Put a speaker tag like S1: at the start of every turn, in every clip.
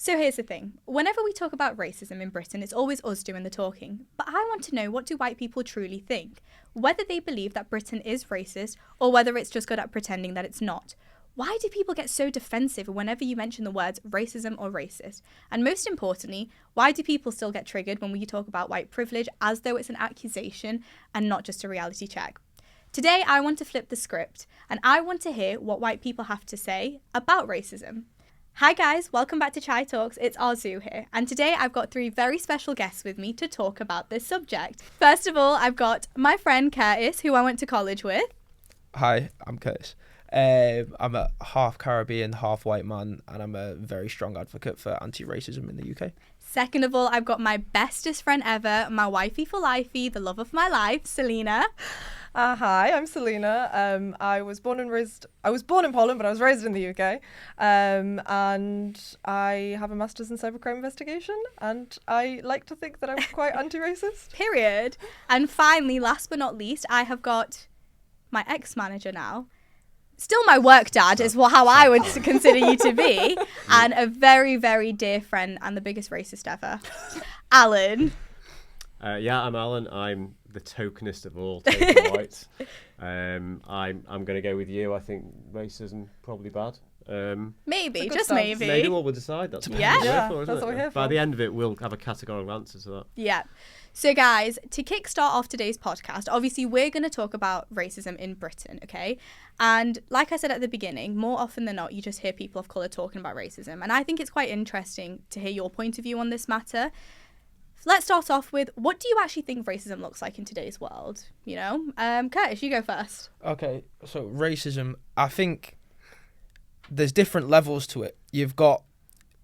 S1: So here's the thing. Whenever we talk about racism in Britain, it's always us doing the talking. But I want to know, what do white people truly think? Whether they believe that Britain is racist or whether it's just good at pretending that it's not. Why do people get so defensive whenever you mention the words racism or racist? And most importantly, why do people still get triggered when we talk about white privilege as though it's an accusation and not just a reality check? Today, I want to flip the script and I want to hear what white people have to say about racism. Hi guys, welcome back to ChaiiTalks. It's Aarzoo here, and today I've got three very special guests with me to talk about this subject. First of all, I've got my friend Curtis, who I went to college with.
S2: Hi, I'm Curtis. I'm a half Caribbean, half white man, and I'm a very strong advocate for anti-racism in the UK.
S1: Second of all, I've got my bestest friend ever, my wifey for lifey, the love of my life, Celina.
S3: Hi, I'm Celina. I was born in Poland, but I was raised in the UK. And I have a master's in cybercrime investigation, and I like to think that I'm quite anti-racist.
S1: Period. And finally, last but not least, I have got my ex-manager now. Still my work dad is how I would consider you to be. And a very, very dear friend and the biggest racist ever. Alan.
S4: I'm Alan. I'm the tokenist of all token whites. I'm going to go with you. I think racism probably bad.
S1: Maybe, just
S3: start.
S1: maybe.
S4: Maybe we'll decide. That's what
S1: Yeah.
S4: we're here for, isn't
S3: That's what we're
S4: it?
S3: here
S4: By
S3: for.
S4: the end of it, we'll have a categorical answer to that.
S1: Yeah. So guys, to kickstart off today's podcast, obviously we're going to talk about racism in Britain, okay? And like I said at the beginning, more often than not, you just hear people of colour talking about racism. And I think it's quite interesting to hear your point of view on this matter. Let's start off with, what do you actually think racism looks like in today's world? You know, Curtis, you go first.
S2: Okay, so racism, I think there's different levels to it. You've got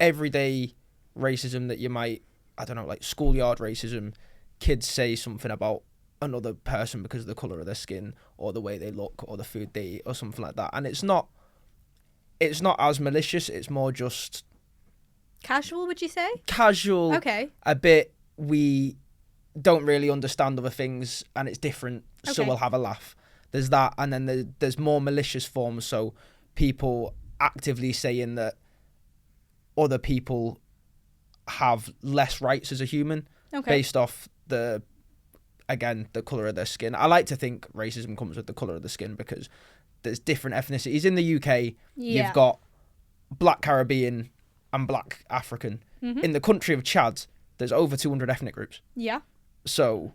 S2: everyday racism that you might, I don't know, like schoolyard racism. Kids say something about another person because of the colour of their skin or the way they look or the food they eat or something like that. And it's not as malicious. It's more just
S1: Casual, would you say?
S2: casual.
S1: Okay.
S2: A bit, we don't really understand other things and it's different, so
S1: Okay.
S2: we'll have a laugh. There's that, and then there's more malicious forms, so people actively saying that other people have less rights as a human
S1: Okay.
S2: based off the colour of their skin. I like to think racism comes with the colour of the skin because there's different ethnicities. In the UK,
S1: Yeah.
S2: you've got black Caribbean and black African.
S1: Mhm.
S2: In the country of Chad, there's over 200 ethnic groups.
S1: Yeah.
S2: So,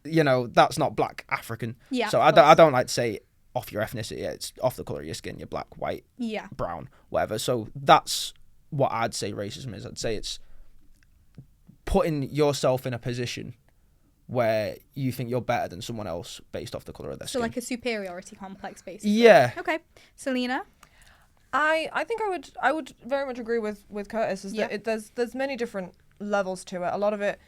S2: you know, that's not black African.
S1: Yeah.
S2: So
S1: of
S2: I
S1: course.
S2: don't like to say off your ethnicity. It's off the colour of your skin. You're black, white,
S1: Yeah.
S2: brown, whatever. So that's what I'd say racism is. I'd say it's putting yourself in a position where you think you're better than someone else based off the colour of their
S1: So
S2: skin.
S1: like a superiority complex, basically.
S2: Yeah.
S1: Okay. Selena?
S3: I think I would very much agree with Curtis. Is
S1: Yeah.
S3: that there's many different levels to it. A lot of it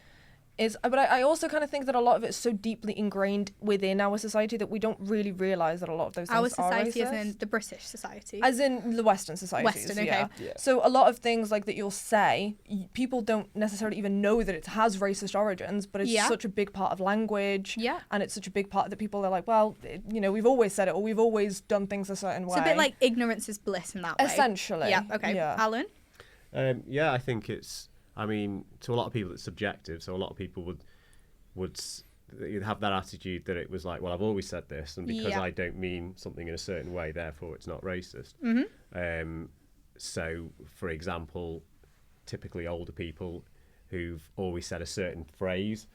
S3: is, but I also kind of think that a lot of it's so deeply ingrained within our society that we don't really realise that a lot of those things
S1: Our
S3: are
S1: society
S3: racist.
S1: as in the British society.
S3: As in the Western societies.
S1: Western, okay.
S3: Yeah.
S2: Yeah.
S3: So a lot of things like that you'll say, people don't necessarily even know that it has racist origins, but it's
S1: Yeah.
S3: such a big part of language.
S1: Yeah.
S3: And it's such a big part that people are like, well, you know, we've always said it, or we've always done things a certain way.
S1: It's a bit like ignorance is bliss in that way.
S3: Essentially.
S1: Yeah, okay.
S3: Yeah.
S1: Alan?
S4: I think it's, I mean, to a lot of people it's subjective, so a lot of people would have that attitude that it was like, well, I've always said this, and because
S1: Yeah.
S4: I don't mean something in a certain way, therefore it's not racist.
S1: Mm-hmm.
S4: So, for example, typically older people who've always said a certain phrase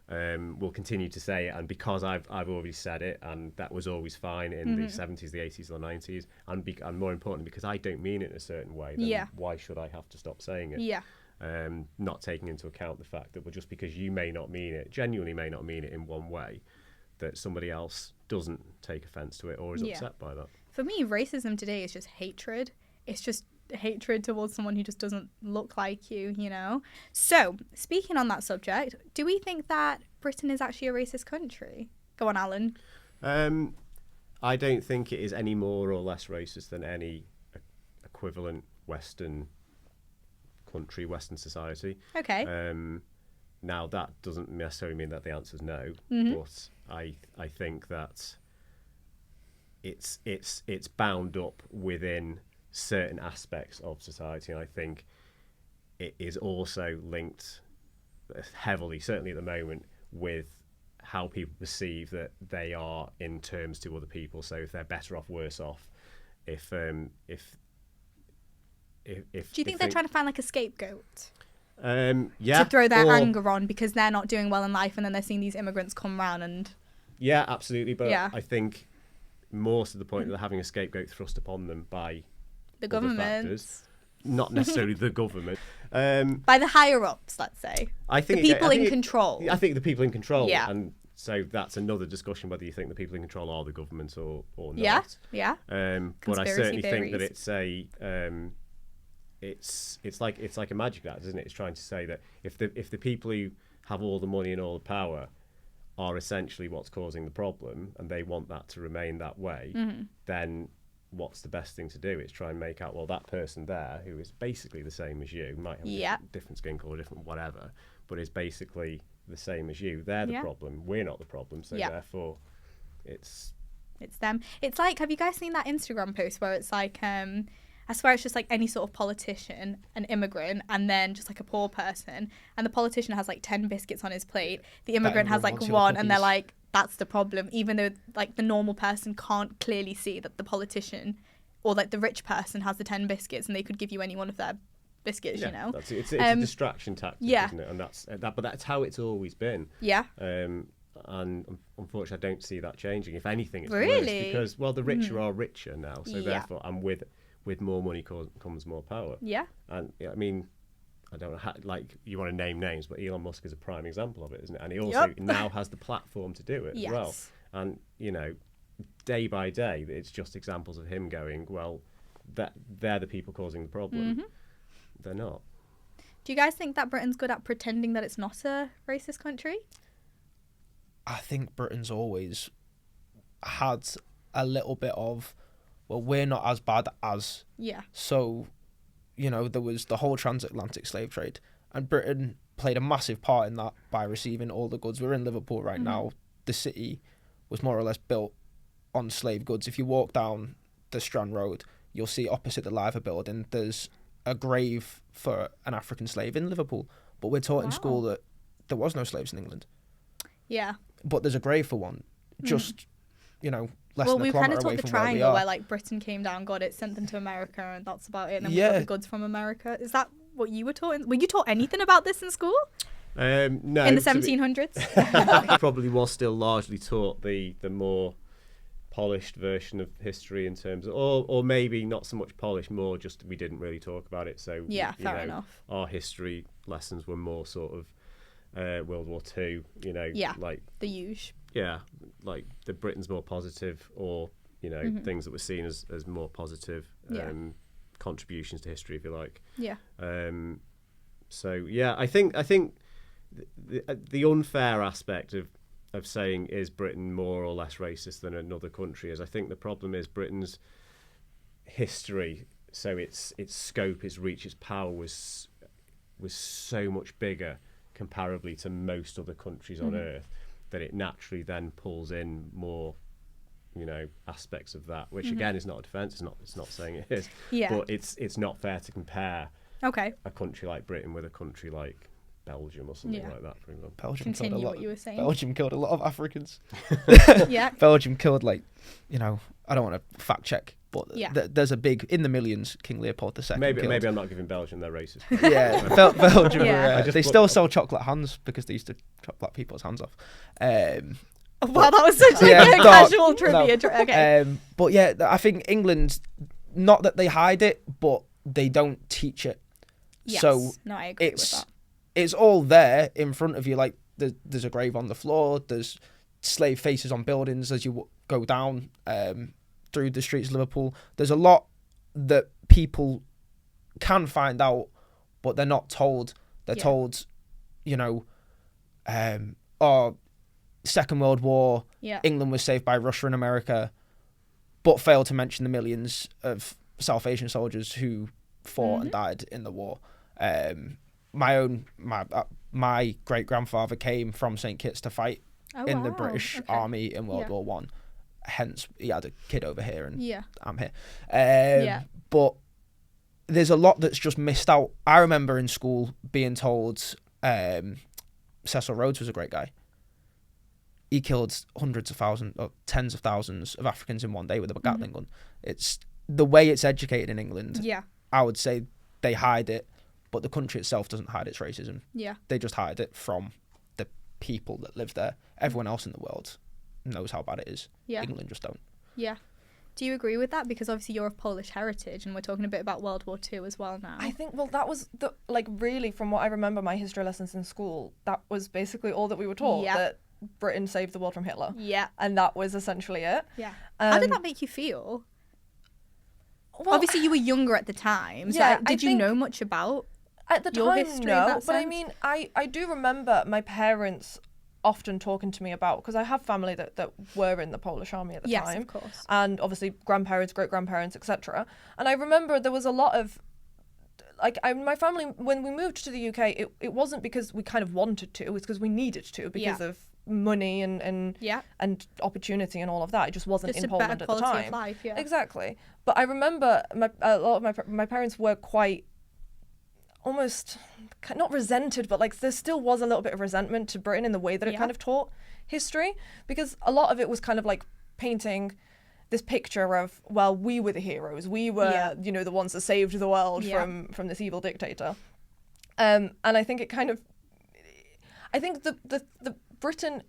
S4: will continue to say it, and because I've already said it, and that was always fine in the 70s, the 80s, or the 90s, and more importantly, because I don't mean it in a certain way, then
S1: Yeah.
S4: why should I have to stop saying it?
S1: Yeah.
S4: Not taking into account the fact that, well, just because you genuinely may not mean it in one way, that somebody else doesn't take offence to it or is
S1: Yeah.
S4: upset by that.
S1: For me, racism today is just hatred. It's just hatred towards someone who just doesn't look like you, you know? So, speaking on that subject, do we think that Britain is actually a racist country? Go on, Alan.
S4: I don't think it is any more or less racist than any equivalent Western country, Western society.
S1: Okay.
S4: Now, that doesn't necessarily mean that the answer is no,
S1: Mhm.
S4: but I think that it's bound up within certain aspects of society. And I think it is also linked heavily, certainly at the moment, with how people perceive that they are in terms to other people. So if they're better off, worse off, if
S1: Do you think they're trying to find like a scapegoat
S4: yeah,
S1: to throw their
S4: or,
S1: anger on because they're not doing well in life, and then they're seeing these immigrants come round and
S4: yeah, absolutely. But
S1: Yeah.
S4: I think more to the point that they're having a scapegoat thrust upon them by
S1: the
S4: other
S1: government,
S4: factors, not necessarily the government.
S1: by the higher ups, let's say,
S4: I think
S1: the people in control.
S4: I think the people in control,
S1: Yeah.
S4: and so that's another discussion whether you think the people in control are the government or not.
S1: Yeah, yeah.
S4: But I
S1: Conspiracy
S4: certainly think that
S1: theories.
S4: it's like a magic act, isn't it? It's trying to say that if the people who have all the money and all the power are essentially what's causing the problem, and they want that to remain that way, then what's the best thing to do? It's try and make out, well, that person there who is basically the same as you, might have
S1: Yeah.
S4: different skin colour, different whatever, but is basically the same as you. They're the
S1: Yeah.
S4: problem. We're not the problem. So
S1: Yeah.
S4: therefore, it's
S1: It's them. It's like, have you guys seen that Instagram post where it's like, I swear it's just like any sort of politician, an immigrant, and then just like a poor person. And the politician has like 10 biscuits on his plate. The immigrant has like
S2: wants your
S1: one, and they're
S2: cookies.
S1: like, that's the problem. Even though like the normal person can't clearly see that the politician or like the rich person has the 10 biscuits, and they could give you any one of their biscuits, you know?
S4: that's it. It's a distraction tactic,
S1: yeah.
S4: isn't it? And but that's how it's always been.
S1: Yeah.
S4: And unfortunately, I don't see that changing. If anything, it's
S1: Really?
S4: worse because, well, the richer are richer now. So
S1: Yeah.
S4: therefore, and with more money comes more power.
S1: Yeah.
S4: And yeah, I mean, I don't know how, like, you want to name names, but Elon Musk is a prime example of it, isn't it? And he also now has the platform to do it as well.
S1: Yes.
S4: And, you know, day by day, it's just examples of him going, well, that they're the people causing the problem. They're not.
S1: Do you guys think that Britain's good at pretending that it's not a racist country?
S2: I think Britain's always had a little bit of, well, we're not as bad as.
S1: Yeah.
S2: So, you know, there was the whole transatlantic slave trade, and Britain played a massive part in that by receiving all the goods. We're in Liverpool right now. The city was more or less built on slave goods. If you walk down the Strand Road, you'll see opposite the Liver building, there's a grave for an African slave in Liverpool. But we're taught in school that there was no slaves in England.
S1: Yeah.
S2: But there's a grave for one, just, you know, less
S1: Well,
S2: than a
S1: we kind
S2: kilometre
S1: of
S2: away
S1: taught the
S2: from where we
S1: triangle
S2: are.
S1: where like Britain came down, got it, sent them to America, and that's about it. And then we got
S2: Yeah.
S1: the goods from America. Is that what you were taught? Were you taught anything about this in school?
S4: No.
S1: In the 1700s?
S4: Probably was still largely taught the more polished version of history in terms of, or maybe not so much polished, more just we didn't really talk about it. So
S1: Yeah,
S4: you
S1: fair
S4: know,
S1: enough.
S4: Our history lessons were more sort of World War II, you know,
S1: Yeah.
S4: like
S1: The huge.
S4: like the Britain's more positive, or you know, things that were seen as more positive
S1: Yeah.
S4: contributions to history, if you like.
S1: Yeah.
S4: So yeah, I think the unfair aspect of saying is Britain more or less racist than another country is, I think the problem is Britain's history, so its scope, its reach, its power was so much bigger comparably to most other countries on earth, that it naturally then pulls in more, you know, aspects of that, which again is not a defence. It's not saying it is,
S1: Yeah.
S4: but it's not fair to compare
S1: Okay.
S4: a country like Britain with a country like Belgium or something
S1: Yeah.
S4: like that, for example.
S2: Belgium
S1: Continue
S2: killed a lot.
S1: what you were saying.
S2: Belgium killed a lot of Africans.
S1: Yeah.
S2: Belgium killed, like, you know, I don't want to fact check, but
S1: Yeah.
S2: there's a big, in the millions, King Leopold II.
S4: Maybe
S2: killed.
S4: I'm not giving Belgium their racist.
S2: Yeah, Belgium.
S1: Yeah.
S2: They still sell chocolate hands because they used to chop black people's hands off.
S1: Wow, that was such like
S2: Yeah,
S1: a
S2: dark.
S1: casual trivia.
S2: No.
S1: Okay.
S2: But yeah, I think England, not that they hide it, but they don't teach it.
S1: Yes.
S2: So
S1: no, I agree with
S2: it's
S1: that.
S2: it's all there in front of you. Like there's a grave on the floor. There's slave faces on buildings as you go down through the streets of Liverpool. There's a lot that people can find out, but they're not told. They're told, you know, Second World War,
S1: Yeah.
S2: England was saved by Russia and America, but failed to mention the millions of South Asian soldiers who fought and died in the war. My great grandfather came from St Kitts to fight in the
S1: wow.
S2: British
S1: Okay.
S2: Army in World
S1: Yeah.
S2: War One. Hence, he had a kid over here, and
S1: Yeah.
S2: I'm here.
S1: Yeah.
S2: But there's a lot that's just missed out. I remember in school being told Cecil Rhodes was a great guy. He killed hundreds of thousands or tens of thousands of Africans in one day with a Gatling gun. It's the way it's educated in England.
S1: Yeah.
S2: I would say they hide it, but the country itself doesn't hide its racism.
S1: Yeah.
S2: They just hide it from the people that live there. Everyone else in the world knows how bad it is.
S1: Yeah.
S2: England just don't.
S1: Yeah. Do you agree with that? Because obviously you're of Polish heritage, and we're talking a bit about World War II as well now.
S3: I think, well, that was really, from what I remember, my history lessons in school, that was basically all that we were taught,
S1: Yeah.
S3: that Britain saved the world from Hitler.
S1: Yeah.
S3: And that was essentially it.
S1: Yeah. How did
S3: Um,
S1: that make you feel?
S3: Well,
S1: Obviously, you were younger at the time. So
S3: Yeah, I
S1: did you
S3: think-
S1: know much about?
S3: At the
S1: your
S3: time,
S1: history in
S3: no.
S1: that
S3: But I
S1: sense?
S3: mean, I do remember my parents often talking to me about, because I have family that were in the Polish army at the
S1: Yes,
S3: time.
S1: of course.
S3: And obviously grandparents, great-grandparents, etc. And I remember there was a lot of, my family, when we moved to the UK, it wasn't because we kind of wanted to, it's because we needed to, because
S1: Yeah.
S3: of money and
S1: Yeah.
S3: opportunity and all of that. It just wasn't
S1: Just
S3: in
S1: a better
S3: Poland at the
S1: quality
S3: time.
S1: of life. Yeah.
S3: Exactly. But I remember a lot of my parents were quite almost not resented, but like there still was a little bit of resentment to Britain in the way that it
S1: Yeah.
S3: kind of taught history, because a lot of it was kind of like painting this picture of, well, we were the heroes, we were
S1: Yeah.
S3: the ones that saved the world
S1: Yeah.
S3: from this evil dictator. And I think I think the Britain,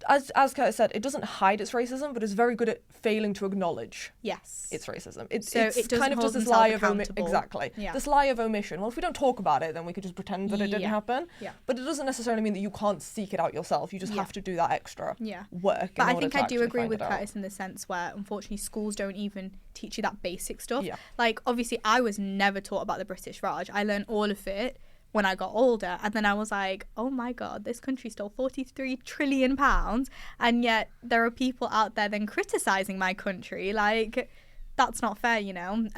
S3: as Curtis said, it doesn't hide its racism, but it's very good at failing to acknowledge
S1: Yes.
S3: its racism. It's
S1: So it doesn't
S3: kind of
S1: hold
S3: just this
S1: themselves
S3: lie of
S1: accountable.
S3: exactly
S1: Yeah.
S3: this lie of omission. Well, if we don't talk about it, then we could just pretend that it didn't
S1: Yeah.
S3: happen.
S1: Yeah.
S3: But it doesn't necessarily mean that you can't seek it out yourself. You just
S1: Yeah.
S3: have to do that extra
S1: Yeah.
S3: work.
S1: But
S3: in
S1: I
S3: order
S1: think
S3: to
S1: I do
S3: actually
S1: agree
S3: find
S1: with
S3: it out.
S1: Curtis in the sense where, unfortunately, schools don't even teach you that basic stuff.
S3: Yeah.
S1: Like, obviously, I was never taught about the British Raj. I learned all of it when I got older. And then I was like, oh my God, this country stole £43 trillion. And yet there are people out there then criticising my country. Like, that's not fair, you know?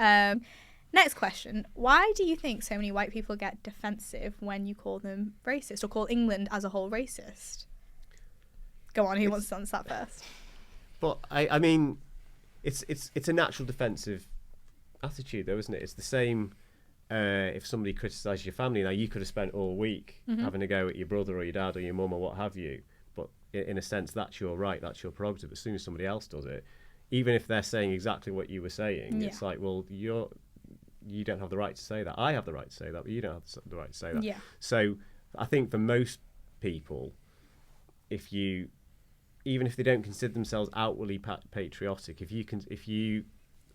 S1: Next question. Why do you think so many white people get defensive when you call them racist or call England as a whole racist? Go on, who wants to answer that first?
S4: But I mean, it's a natural defensive attitude, though, isn't it? It's the same. If somebody criticises your family, now you could have spent all week having a go at your brother or your dad or your mum or what have you. But in a sense, that's your right, that's your prerogative. As soon as somebody else does it, even if they're saying exactly what you were saying, it's like, well, you don't have the right to say that. I have the right to say that, but you don't have the right to say that.
S1: Yeah.
S4: So I think for most people, even if they don't consider themselves outwardly patriotic, if you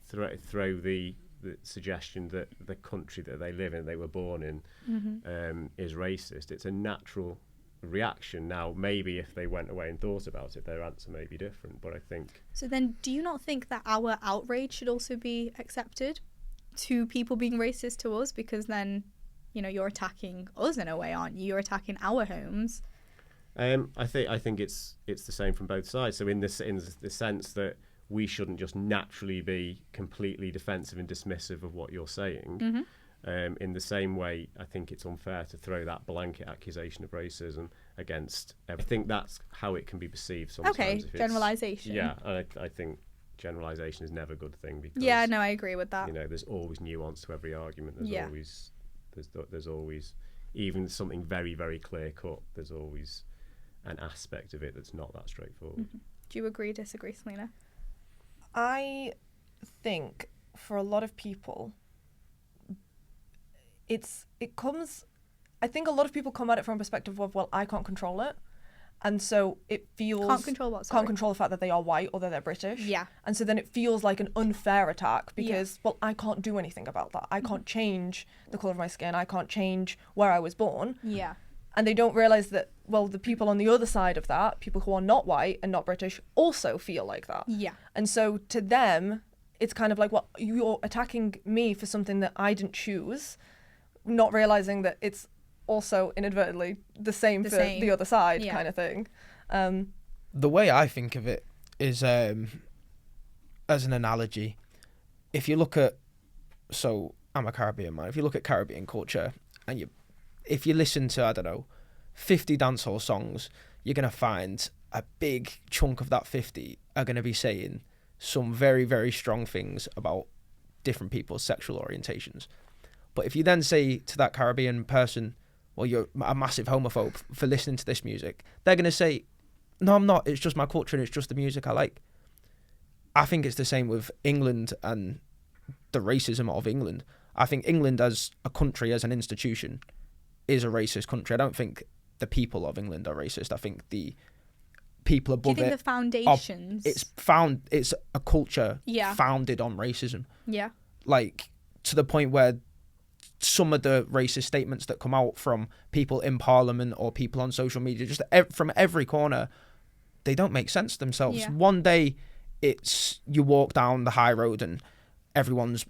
S4: throw the suggestion that the country that they live in, they were born in, is racist, it's a natural reaction. Now, maybe if they went away and thought about it, their answer may be different, but I think...
S1: So then, do you not think that our outrage should also be accepted to people being racist to us? Because then, you're attacking us in a way, aren't you? You're attacking our homes.
S4: I think it's the same from both sides. So in the sense that we shouldn't just naturally be completely defensive and dismissive of what you're saying. In the same way, I think it's unfair to throw that blanket accusation of racism against. I think that's how it can be perceived sometimes.
S1: Okay, generalisation.
S4: Yeah, I think generalisation is never a good thing because.
S1: Yeah, no, I agree with that.
S4: There's always nuance to every argument. There's always, even something very, very clear cut. There's always an aspect of it that's not that straightforward.
S1: Do you agree, disagree, Celina?
S3: I think for a lot of people, I think a lot of people come at it from a perspective of, well, I can't control it. And so it feels...
S1: Can't control what, sorry?
S3: Can't control the fact that they are white or that they're British.
S1: Yeah.
S3: And so then it feels like an unfair attack because, well, I can't do anything about that. I can't change the colour of my skin. I can't change where I was born.
S1: Yeah.
S3: And they don't realise that, well, the people on the other side of that, people who are not white and not British, also feel like that.
S1: Yeah.
S3: And so to them, it's kind of like, well, you're attacking me for something that I didn't choose, not realising that it's also inadvertently the same for the other side kind of thing.
S2: The way I think of it is, as an analogy, if you look at, so I'm a Caribbean man, if you look at Caribbean culture and if you listen to, I don't know, 50 dancehall songs, you're going to find a big chunk of that 50 are going to be saying some very, very strong things about different people's sexual orientations. But if you then say to that Caribbean person, well, you're a massive homophobe for listening to this music, they're going to say, no, I'm not. It's just my culture and it's just the music I like. I think it's the same with England and the racism of England. I think England as a country, as an institution, is a racist country. I don't think the people of England are racist. I think the people above
S1: Do you think
S2: it
S1: the foundations?
S2: it's a culture founded on racism.
S1: Yeah.
S2: Like, to the point where some of the racist statements that come out from people in Parliament or people on social media, just from every corner, they don't make sense themselves.
S1: Yeah.
S2: One day, it's you walk down the high road and everyone's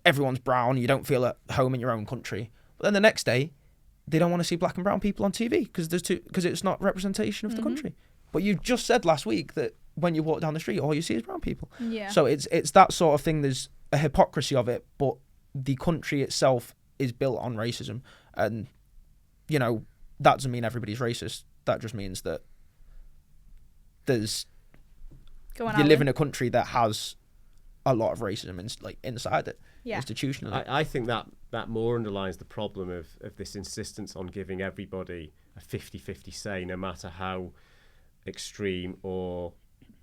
S2: brown. You don't feel at home in your own country. But then the next day, they don't want to see black and brown people on TV because it's not representation of the country. But you just said last week that when you walk down the street, all you see is brown people.
S1: Yeah.
S2: So it's that sort of thing. There's a hypocrisy of it, but the country itself is built on racism, and that doesn't mean everybody's racist. That just means that you live in a country that has a lot of racism inside it, institutionally.
S4: I think that more underlines the problem of this insistence on giving everybody a 50-50 say, no matter how extreme or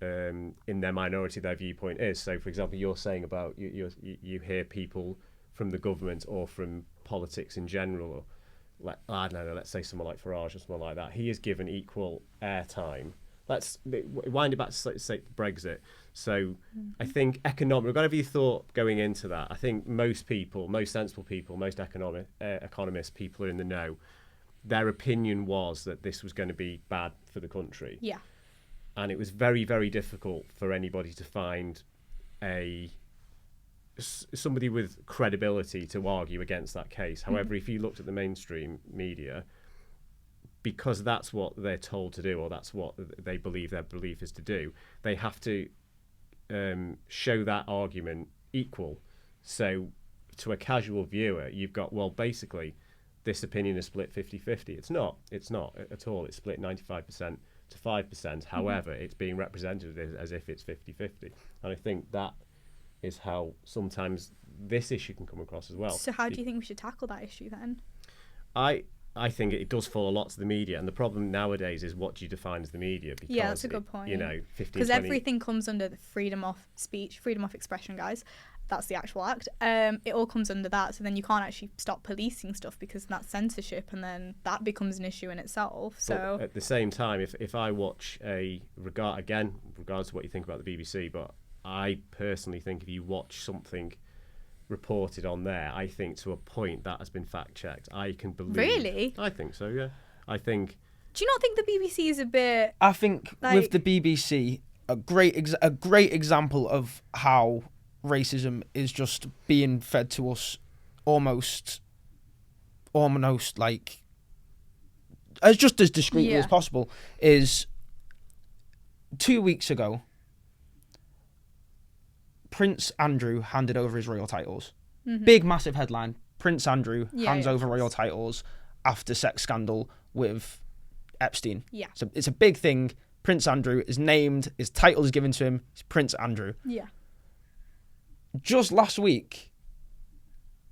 S4: in their minority their viewpoint is. So, for example, you're saying about you hear people from the government or from politics in general, or I don't know, let's say someone like Farage or someone like that, he is given equal airtime. Let's wind it back to say Brexit. So I think whatever you thought going into that, I think most people, most sensible people, most economists, people who are in the know, their opinion was that this was going to be bad for the country.
S1: Yeah.
S4: And it was very, very difficult for anybody to find somebody with credibility to argue against that case. However, if you looked at the mainstream media, because that's what they're told to do, or that's what they believe their belief is to do, they have to show that argument equal. So to a casual viewer, you've got, well, basically, this opinion is split 50-50. It's not at all. It's split 95% to 5%. However, it's being represented as if it's 50-50. And I think that is how sometimes this issue can come across as well.
S1: So how do you think we should tackle that issue then?
S4: I think it does fall a lot to the media, and the problem nowadays is what do you define as the media? Because
S1: that's a good point.
S4: 15,
S1: because everything comes under the freedom of speech, freedom of expression, guys. That's the actual act. It all comes under that, so then you can't actually stop policing stuff because that's censorship, and then that becomes an issue in itself. So
S4: but at the same time, if I watch regardless of what you think about the BBC, but I personally think if you watch something reported on there, I think to a point that has been fact checked. I can believe.
S1: Really?
S4: I think so. Yeah. I think.
S1: Do you not think the BBC is a bit?
S2: I think with the BBC, a great example of how racism is just being fed to us, almost like as discreetly as possible, is 2 weeks ago. Prince Andrew handed over his royal titles. Big, massive headline. Prince Andrew hands over royal titles after sex scandal with Epstein. Yeah. So it's a big thing. Prince Andrew is named. His title is given to him. He's Prince Andrew. Yeah. Just last week,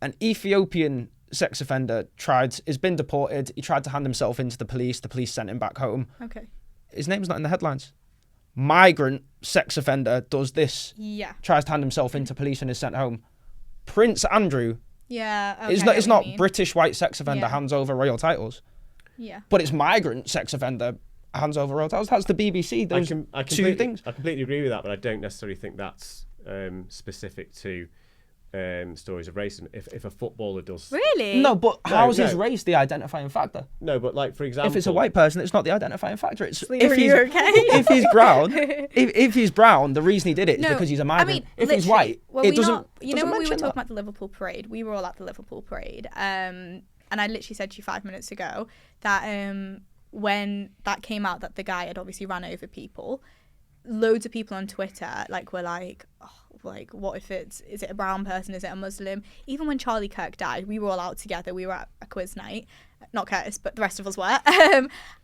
S2: an Ethiopian sex offender has been deported. He tried to hand himself into the police. The police sent him back home. Okay. His name's not in the headlines. Migrant sex offender does this. Yeah. Tries to hand himself into police and is sent home. Prince Andrew. Yeah. Okay, it's not British white sex offender hands over royal titles. Yeah. But it's migrant sex offender hands over royal titles. That's the BBC. Those two things.
S4: I completely agree with that, but I don't necessarily think that's specific to stories of racism. If a footballer does...
S1: Really?
S2: No, but how's his race the identifying factor?
S4: No, but like, for example...
S2: If it's a white person, it's not the identifying factor. It's
S1: if he's okay?
S2: If he's brown, if he's brown, the reason he did it is because he's a migrant. I mean, if he's white, it doesn't...
S1: when we were talking about the Liverpool parade, we were all at the Liverpool parade, and I literally said to you 5 minutes ago that when that came out that the guy had obviously ran over people, loads of people on Twitter were like, what if is it a brown person, is it a Muslim? Even when Charlie Kirk died, we were all out together, we were at a quiz night, not Curtis but the rest of us were,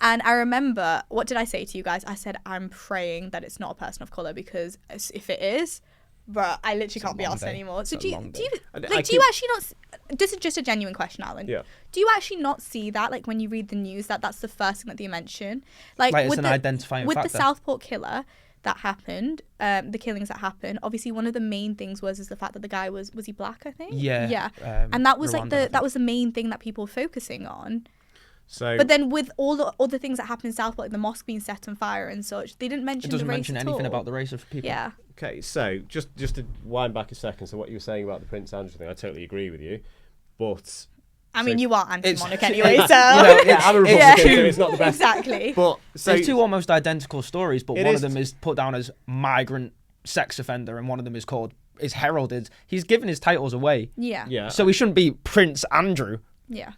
S1: and I remember, what did I say to you guys? I said, I'm praying that it's not a person of colour, because if it is, bruh, I literally
S2: It's a
S1: can't be
S2: long
S1: asked
S2: day.
S1: anymore. So
S2: It's
S1: do
S2: a
S1: you,
S2: long
S1: do you,
S2: day.
S1: like, do you actually not, this is just a genuine question, Alan.
S4: Yeah.
S1: Do you actually not see that, like, when you read the news, that's the first thing that they mention?
S2: Like it's
S1: with
S2: an
S1: the,
S2: identifying
S1: with
S2: factor.
S1: the Southport killer that happened, the killings that happened, obviously one of the main things was the fact that the guy was he black, I think?
S2: Yeah.
S1: And that was
S2: Rwandan, I
S1: like
S2: think.
S1: that was the main thing that people were focusing on.
S4: So,
S1: But then with all the other things that happened in Southport, like the mosque being set on fire and such, they didn't mention
S2: It doesn't
S1: the race
S2: mention
S1: at
S2: anything
S1: all.
S2: about the race of people.
S1: Yeah.
S4: okay, so just to wind back a second, so what you were saying about the Prince Andrew thing, I totally agree with you, but
S1: I mean,
S4: So
S1: you are anti-monarch
S2: it's-
S1: anyway, so...
S4: yeah, I'm a Republican,
S1: Yeah.
S4: so it's not the best.
S1: Exactly.
S4: But so
S2: There's two almost identical stories, but
S4: It
S2: one
S4: is
S2: of them is put down as migrant sex offender, and one of them is heralded. He's given his titles away,
S1: Yeah.
S4: yeah,
S2: so he shouldn't be Prince Andrew.
S1: Yeah.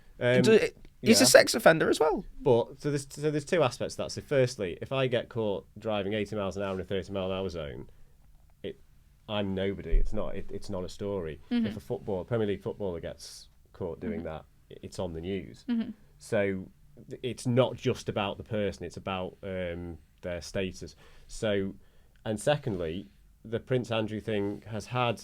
S2: He's
S4: yeah.
S2: a sex offender as well.
S4: But so there's two aspects to that. So firstly, if I get caught driving 80 miles an hour in a 30 mile an hour zone, I'm nobody. It's not a story. If a Premier League footballer gets caught doing that, it's on the news. So it's not just about the person; it's about their status. So, and secondly, the Prince Andrew thing has had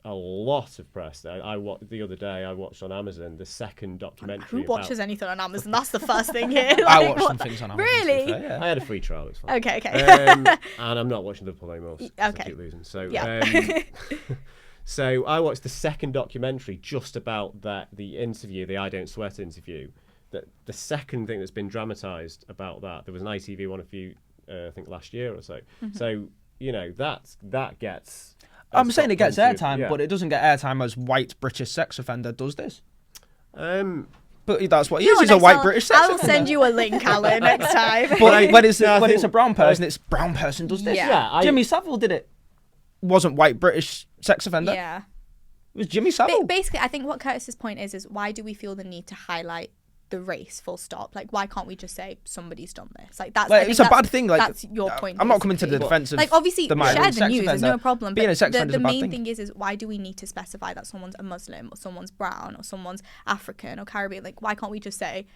S4: a lot of press. The other day I watched on Amazon the second documentary.
S1: Who watches anything on Amazon? That's the first thing here.
S2: I
S1: Like,
S2: watched
S1: what-
S2: some things on Amazon.
S1: Really?
S2: To be fair, yeah.
S4: I had a free trial. It's fine.
S1: Okay.
S4: And I'm not watching Liverpool anymore. 'Cause I
S1: Okay.
S4: keep losing. So
S1: Yeah.
S4: so I watched the second documentary just about the interview, the I Don't Sweat interview. The second thing that's been dramatised about that, there was an ITV one I think last year or so. So that gets.
S2: I'm saying it gets
S4: top plenty
S2: airtime,
S4: of-
S2: but it doesn't get airtime as white British sex offender does this.
S4: yeah.
S2: But that's what he
S1: You
S2: is.
S1: know
S2: He's
S1: what,
S2: a white
S1: next
S2: British
S1: time
S2: sex
S1: I'll
S2: offender.
S1: send you a link, Alan, next time.
S2: But when it's
S4: I
S2: when it's a
S4: think-
S2: brown person, it's brown person does this.
S1: Yeah.
S2: Jimmy Savile did it. Wasn't white British sex offender.
S1: Yeah.
S2: It was Jimmy Savile.
S1: Basically, I think what Curtis's point is why do we feel the need to highlight the race full stop? Like, why can't we just say somebody's done this? Like, that's I think
S2: It's a
S1: that's-
S2: bad thing. Like,
S1: that's your point.
S2: I'm not coming to the
S1: basically.
S2: defense of
S1: Like, obviously,
S2: the
S1: share
S2: migrant
S1: the
S2: sex
S1: news. There's
S2: offender.
S1: no problem.
S2: Being
S1: But
S2: a sex offender
S1: the
S2: is a bad
S1: main
S2: thing.
S1: thing is why do we need to specify that someone's a Muslim or someone's brown or someone's African or Caribbean? Like, why can't we just say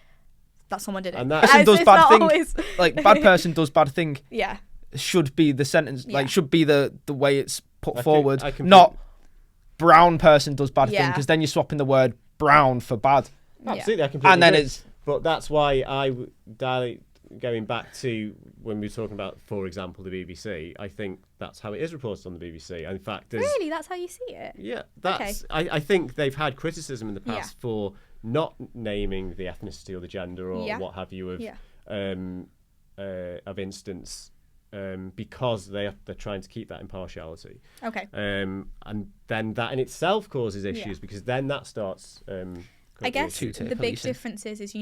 S1: that someone did it?
S4: And that-
S2: Person does
S1: It's
S2: bad
S1: not
S2: thing.
S1: always-
S2: Like bad person does bad thing.
S1: Yeah.
S2: Should be the sentence.
S1: Yeah.
S2: Like should be the way it's put
S4: I
S2: forward.
S4: completely-
S2: Not brown person does bad thing,
S1: Yeah.
S2: because then you're swapping the word brown for bad.
S4: Absolutely, I completely
S2: And then
S4: agree.
S2: it's
S4: But that's why going back to when we were talking about, for example, the BBC. I think that's how it is reported on the BBC. And in fact, there's
S1: Really, that's how you see it.
S4: yeah, that's. I think they've had criticism in the past for not naming the ethnicity or the gender or
S1: Yeah.
S4: what have you
S1: Yeah.
S4: of instance. Because they're trying to keep that impartiality,
S1: Okay.
S4: and then that in itself causes issues because then that starts.
S1: I guess
S2: two-tier
S1: the big
S2: policing.
S1: difference is,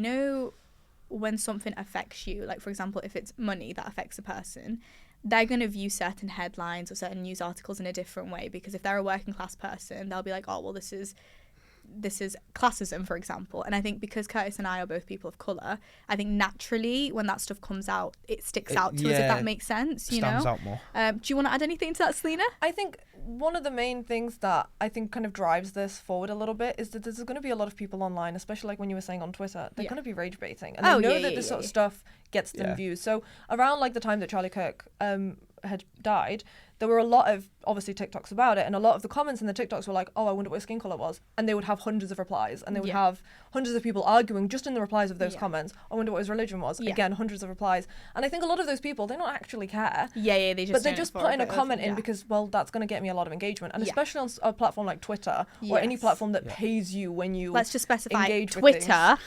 S1: when something affects you, like for example, if it's money that affects a person, they're going to view certain headlines or certain news articles in a different way, because if they're a working class person, they'll be like, oh, well, this is classism, for example. And I think because Curtis and I are both people of colour, I think naturally when that stuff comes out, it sticks out to us, if
S2: yeah,
S1: that makes sense,
S2: stands out more.
S1: Do you want to add anything to that, Celina?
S3: I think one of the main things that I think kind of drives this forward a little bit is that there's going to be a lot of people online, especially like when you were saying on Twitter, they're
S1: Yeah.
S3: going to be rage baiting, and they know that this sort of stuff gets them
S2: Yeah.
S3: views. So around like the time that Charlie Kirk had died, there were a lot of obviously TikToks about it, and a lot of the comments in the TikToks were like, oh, I wonder what his skin color was, and they would have hundreds of replies, and they would
S1: Yeah.
S3: have hundreds of people arguing just in the replies of those
S1: Yeah.
S3: comments. I wonder what his religion was.
S1: Yeah.
S3: Again, hundreds of replies, and I think a lot of those people, they don't actually care.
S1: Yeah, they just
S3: But they
S1: doing it
S3: just
S1: for
S3: put in a
S1: bit of-
S3: comment in
S1: yeah.
S3: because, well, that's going to get me a lot of engagement. And
S1: Yeah.
S3: especially on a platform like Twitter or any
S1: Yes.
S3: platform that pays you when you
S1: Let's just specify
S3: engage with
S1: Twitter.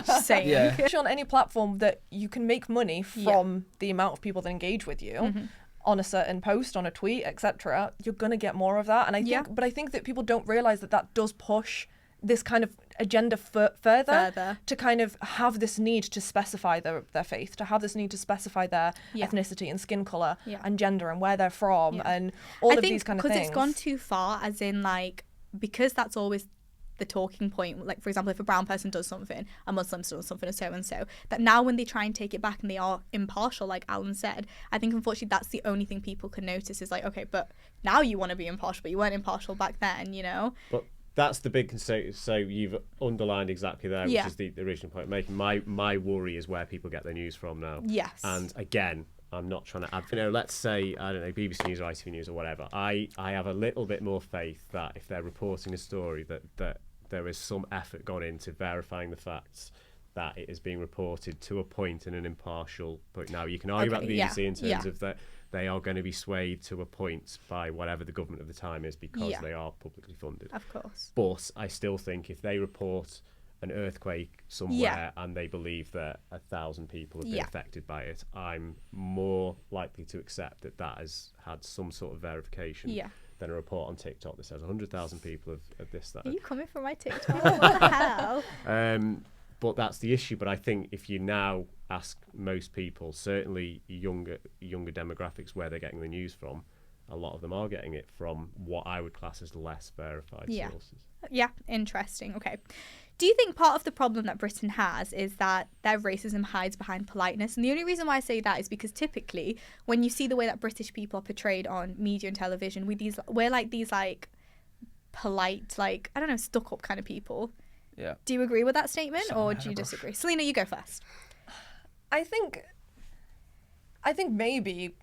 S1: Just saying.
S2: Yeah.
S3: especially on any platform that you can make money from the amount of people that engage with you on a certain post, on a tweet, etc., you're going to get more of that. And I think,
S1: Yeah.
S3: but I think that people don't realize that that does push this kind of agenda further to kind of have this need to specify their faith, to have this need to specify their
S1: Yeah.
S3: ethnicity and skin color
S1: Yeah.
S3: and gender and where they're from
S1: Yeah.
S3: and all
S1: I
S3: of
S1: think
S3: these kind of
S1: because
S3: things.
S1: it's gone too far, as in like, because that's always the talking point. Like for example, if a brown person does something, a Muslim does something, and so, that now when they try and take it back and they are impartial, like Alan said, I think unfortunately that's the only thing people can notice is like, okay, but now you want to be impartial, but you weren't impartial back then,
S4: But that's the big concern. So you've underlined exactly there,
S1: Yeah.
S4: which is the original point I'm making. My worry is where people get their news from now.
S1: Yes.
S4: And again, I'm not trying to let's say, I don't know, BBC News or ITV News or whatever. I have a little bit more faith that if they're reporting a story that there is some effort gone into verifying the facts, that it is being reported to a point in an impartial point. Now, you can argue about the BBC in terms of that they are going to be swayed to a point by whatever the government of the time is because they are publicly funded.
S1: Of course.
S4: But I still think if they report an earthquake somewhere and they believe that 1,000 people have been affected by it, I'm more likely to accept that has had some sort of verification than a report on TikTok that says 100,000 people have this, that.
S1: Are you coming from my TikTok? What the hell?
S4: But that's the issue. But I think if you now ask most people, certainly younger demographics, where they're getting the news from, a lot of them are getting it from what I would class as less verified sources.
S1: Yeah, interesting. Okay. Do you think part of the problem that Britain has is that their racism hides behind politeness? And the only reason why I say that is because typically when you see the way that British people are portrayed on media and television, we're like these like polite, like, I don't know, stuck up kind of people.
S2: Yeah.
S1: Do you agree with that statement or do you disagree? Celina, you go first.
S3: I think maybe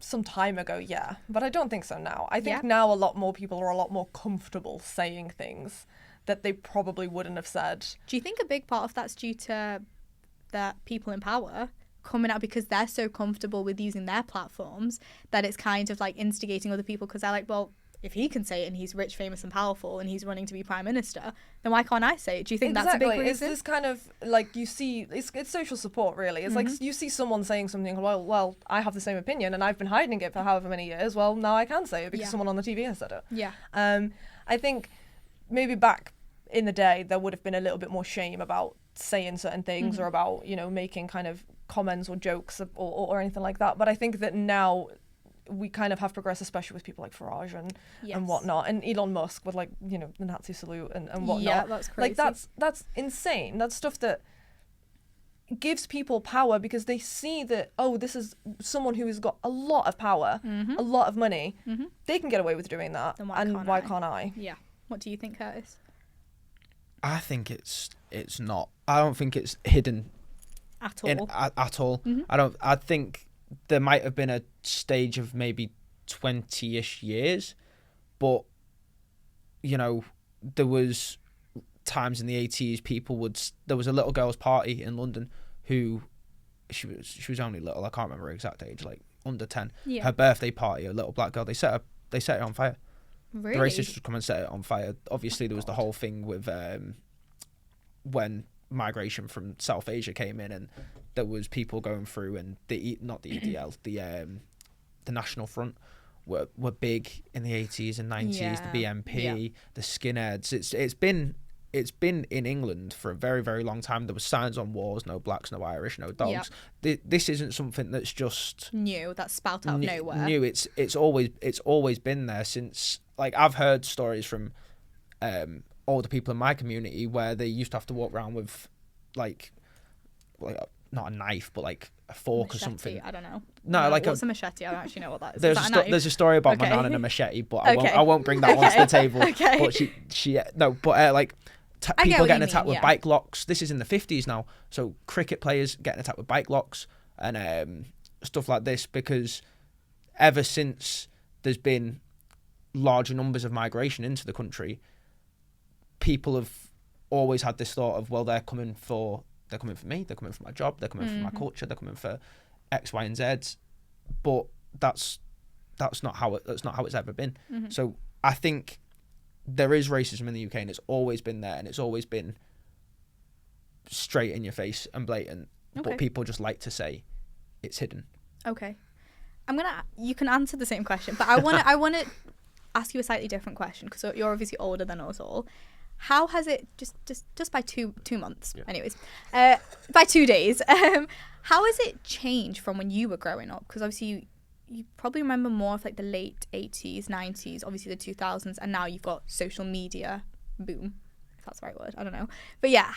S3: some time ago, but I don't think so now. I think now a lot more people are a lot more comfortable saying things that they probably wouldn't have said.
S1: Do you think a big part of that's due to the people in power coming out because they're so comfortable with using their platforms that it's kind of like instigating other people because they're like, well, if he can say it and he's rich, famous and powerful and he's running to be prime minister, then why can't I say it? Do you think that's a big reason?
S3: It's this kind of like you see, it's social support really. It's like you see someone saying something, well, I have the same opinion and I've been hiding it for however many years. Well, now I can say it because someone on the TV has said it.
S1: Yeah.
S3: I think maybe back in the day there would have been a little bit more shame about saying certain things or about, making kind of comments or jokes or anything like that. But I think that now we kind of have progressed, especially with people like Farage and whatnot, and Elon Musk with like, the Nazi salute and whatnot.
S1: Yeah, that's crazy.
S3: Like that's insane. That's stuff that gives people power because they see that, oh, this is someone who has got a lot of power, a lot of money. They can get away with doing that.
S1: Then
S3: why can't I?
S1: Yeah. What do you think, Curtis?
S2: I think it's not. I don't think it's hidden
S1: At all.
S2: At all. I think there might have been a stage of maybe 20-ish years, but there was times in the 80s there was a little girl's party in London who she was only little, I can't remember her exact age, like under 10.
S1: Yeah.
S2: Her birthday party, a little black girl, they set it on fire.
S1: Really?
S2: The racists would come and set it on fire. Obviously, there was the whole thing with when migration from South Asia came in, and there was people going through, and not the EDL, the National Front were big in the 80s and 90s. The BNP, the skinheads. It's been in England for a very, very long time. There was signs on walls: no blacks, no Irish, no dogs. This isn't something that's just
S1: new. That's spout out of nowhere.
S2: New. It's always been there since. Like, I've heard stories from older people in my community where they used to have to walk around with like not a knife, but like a fork or something.
S1: I don't know.
S2: No, like
S1: what's a machete? I don't actually know what that is.
S2: There's a story about my nan and a machete, but I won't bring that one to the table. But people getting attacked with bike locks. This is in the 50s now, so cricket players getting attacked with bike locks and stuff like this, because ever since there's been larger numbers of migration into the country, people have always had this thought of, well, they're coming for me, they're coming for my job, they're coming for my culture, they're coming for X, Y, and Z. But that's not how it's ever been. So I think there is racism in the UK, and it's always been there, and it's always been straight in your face and blatant. But people just like to say it's hidden. Okay.
S1: You can answer the same question, but I want to ask you a slightly different question, because you're obviously older than us all. How has it just by 2 months, anyways, by 2 days, how has it changed from when you were growing up? Because obviously you probably remember more of like the late 80s, 90s, obviously the 2000s, and now you've got social media boom, if that's the right word, I don't know. But yeah,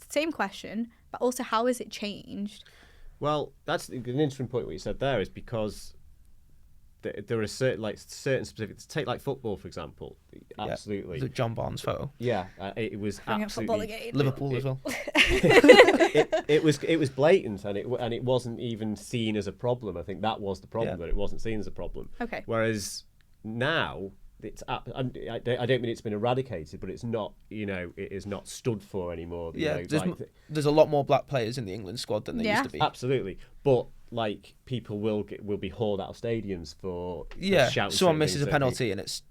S1: same question, but also how has it changed?
S4: Well, that's an interesting point what you said there, is because there are certain specific. Take like football for example. Absolutely.
S2: The John Barnes photo.
S4: Yeah, it was
S1: Bring up football
S4: absolutely
S1: again.
S2: Liverpool as well.
S4: it was blatant, and it wasn't even seen as a problem. I think that was the problem, that it wasn't seen as a problem.
S1: Okay.
S4: Whereas now I don't mean it's been eradicated, but it's not, it is not stood for anymore.
S2: Yeah, there's a lot more black players in the England squad than there used to be.
S4: Absolutely, but like people will be hauled out of stadiums for shouting.
S2: Someone misses a penalty and it's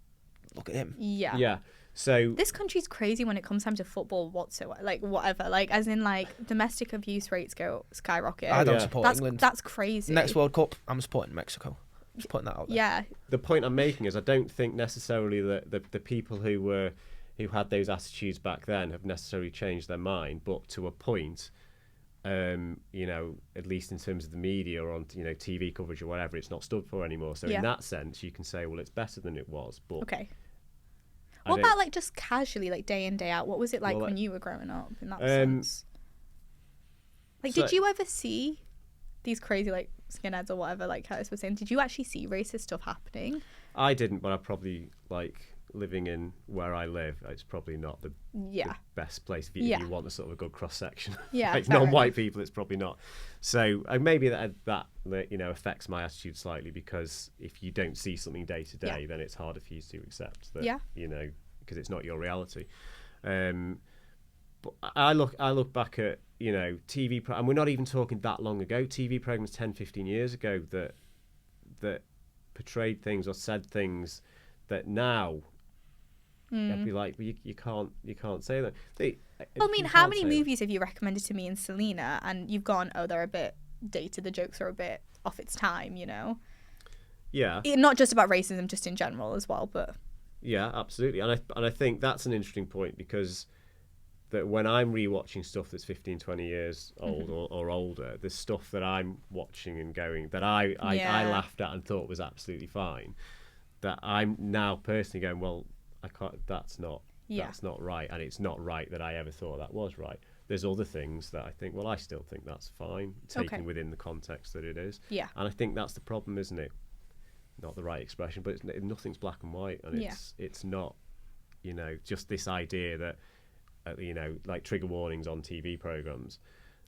S2: look at him.
S4: Yeah. So
S1: this country's crazy when it comes time to football whatsoever. Like whatever. Like as in like domestic abuse rates go skyrocket.
S2: I don't support England.
S1: That's crazy.
S2: Next World Cup, I'm supporting Mexico. Just putting that out there.
S1: Yeah.
S4: The point I'm making is I don't think necessarily that the people who had those attitudes back then have necessarily changed their mind, but to a point, at least in terms of the media or on TV coverage or whatever, it's not stood for anymore. So in that sense, you can say, well, it's better than it was. But
S1: okay. What about like just casually, like day in day out? What was it like when you were growing up in that sense? Like, did you ever see these crazy like skinheads or whatever, like Curtis was saying? Did you actually see racist stuff happening?
S4: I didn't, but I probably living in where I live, it's probably not the best place if you want a sort of a good cross section.
S1: Yeah,
S4: like non-white people, it's probably not. So maybe that affects my attitude slightly, because if you don't see something day to day, then it's harder for you to accept that. Because it's not your reality. But I look back at TV and we're not even talking that long ago. TV programs 10, 15 years ago that portrayed things or said things that now. I'd be like, well, you can't say that.
S1: I mean, how many movies have you recommended to me in Celina, and you've gone, oh, they're a bit dated, the jokes are a bit off its time,
S4: Yeah.
S1: Not just about racism, just in general as well, but.
S4: Yeah, absolutely, and I think that's an interesting point, because that when I'm rewatching stuff that's 15, 20 years old or older, there's stuff that I'm watching and going that I laughed at and thought was absolutely fine, that I'm now personally going, well, I can't. That's not right, and it's not right that I ever thought that was right. There's other things that I think, well, I still think that's fine, taken within the context that it is. Yeah. And I think that's the problem, isn't it? Not the right expression, but nothing's black and white, and it's not, just this idea that, like trigger warnings on TV programs.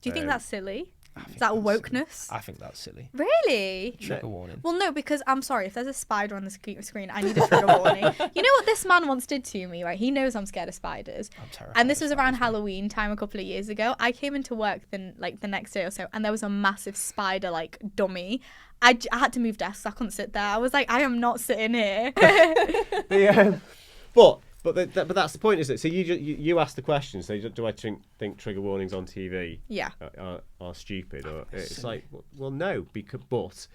S1: Do you think that's silly? Is that wokeness?
S2: I think that's silly.
S1: Really?
S2: Trigger warning.
S1: Well, no, because I'm sorry, if there's a spider on the screen, I need a trigger warning. You know what this man once did to me, right? He knows I'm scared of spiders.
S2: I'm terrified.
S1: And this was around Halloween time a couple of years ago. I came into work the next day or so, and there was a massive spider dummy. I had to move desks. I couldn't sit there. I was like, I am not sitting here.
S4: But that's the point, isn't it? So you asked the question. So do I think trigger warnings on TV are stupid? Or it's like, well, no, but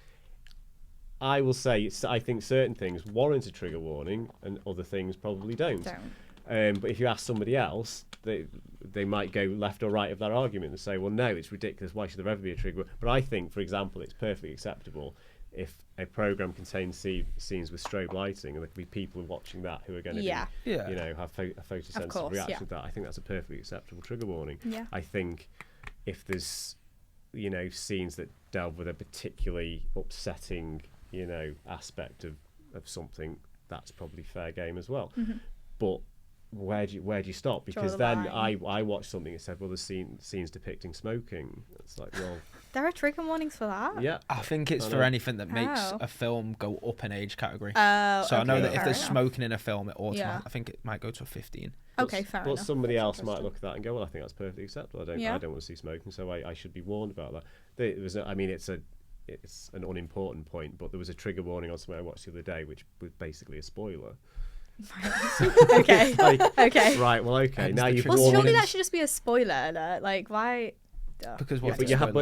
S4: I will say I think certain things warrant a trigger warning and other things probably don't. But if you ask somebody else, they might go left or right of that argument and say, well, no, it's ridiculous. Why should there ever be a trigger? But I think, for example, it's perfectly acceptable if a program contains scenes with strobe lighting, and there can be people watching that who are going to have a photosensitive reaction to that. I think that's a perfectly acceptable trigger warning.
S1: Yeah.
S4: I think if there's scenes that delve with a particularly upsetting aspect of something, that's probably fair game as well. But where do you stop? Because then I watched something and said, well, there's scenes depicting smoking. It's like, well,
S1: there are trigger warnings for that?
S4: Yeah.
S2: I think it's for anything that makes a film go up in age category. So
S1: I
S2: know that if there's smoking in a film, I think it might go to a 15.
S1: Okay, fair enough.
S4: But somebody else might look at that and go, well, I think that's perfectly acceptable. I don't want to see smoking, so I should be warned about that. It's an unimportant point, but there was a trigger warning on something I watched the other day, which was basically a spoiler.
S1: Okay. Okay.
S4: Right. Well. Okay. Now you've.
S1: Well, surely that should just be a spoiler alert. Like, why?
S2: Because
S4: but you have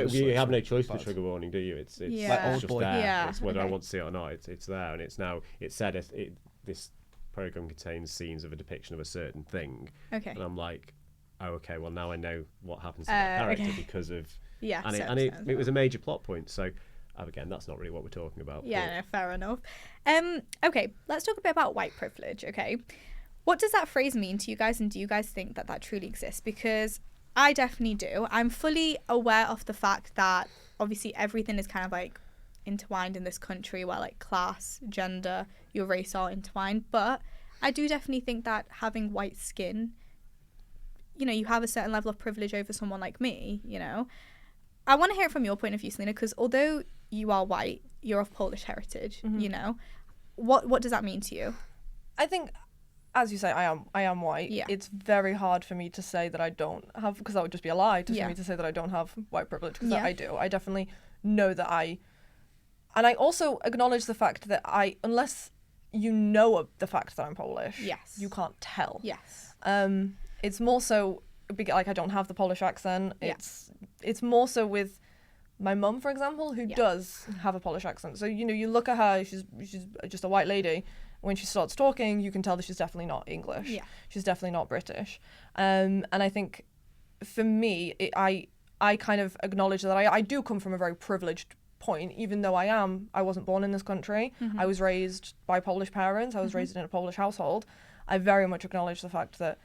S4: no choice for the trigger warning, do you? It's
S2: like
S4: just there.
S1: Yeah.
S4: It's whether I want to see it or not. It's there, and it's said this program contains scenes of a depiction of a certain thing.
S1: Okay.
S4: And I'm like, oh, okay. Well, now I know what happens to that character because of it was a major plot point. So. Again, that's not really what we're talking about.
S1: Yeah, no, fair enough. Okay, let's talk a bit about white privilege, okay? What does that phrase mean to you guys, and do you guys think that truly exists? Because I definitely do. I'm fully aware of the fact that obviously everything is kind of like intertwined in this country where like class, gender, your race are intertwined. But I do definitely think that having white skin, you know, you have a certain level of privilege over someone like me, you know. I want to hear it from your point of view, Celina, because although you are white, you're of Polish heritage, you know. What does that mean to you?
S3: I think, as you say, I am white.
S1: Yeah.
S3: It's very hard for me to say that I don't have, because that would just be a lie for
S1: Yeah.
S3: me to say that I don't have white privilege, because
S1: Yeah.
S3: I do. I definitely know that and I also acknowledge the fact that unless you know of the fact that I'm Polish,
S1: Yes.
S3: you can't tell.
S1: Yes.
S3: It's more so, like, I don't have the Polish accent.
S1: Yeah.
S3: It's more so with my mum, for example, who
S1: Yeah.
S3: does have a Polish accent. So, you know, you look at her, she's just a white lady. When she starts talking, you can tell that she's definitely not English.
S1: Yeah.
S3: She's definitely not British. And I think for me, I kind of acknowledge that I do come from a very privileged point, even though I wasn't born in this country. I was raised by Polish parents. I was raised in a Polish household. I very much acknowledge the fact that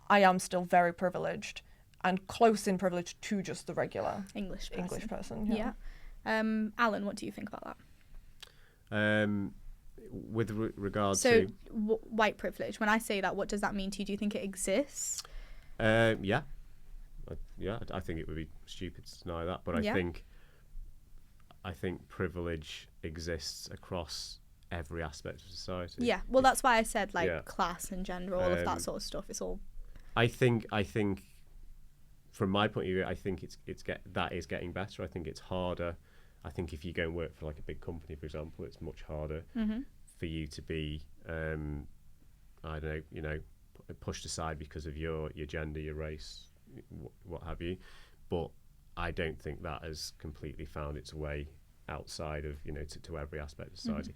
S3: I am still very privileged and close in privilege to just the regular
S1: English
S3: person.
S1: Yeah. Alan, what do you think about
S4: Um, with regard
S1: that? So,
S4: to
S1: white privilege, when I say that, what does that mean to you? Do you think it exists?
S4: yeah, I think it would be stupid to deny that, but
S1: Yeah.
S4: I think privilege exists across every aspect of society.
S1: Yeah. Well, that's why I said like
S4: Yeah.
S1: class and gender, all of that sort of stuff. It's all.
S4: I think from my point of view, I think that is getting better. I think it's harder. I think if you go and work for like a big company, for example, it's much harder for you to be, I don't know, you know, pushed aside because of your gender, your race, what have you. But I don't think that has completely found its way outside of, you know, to every aspect of society.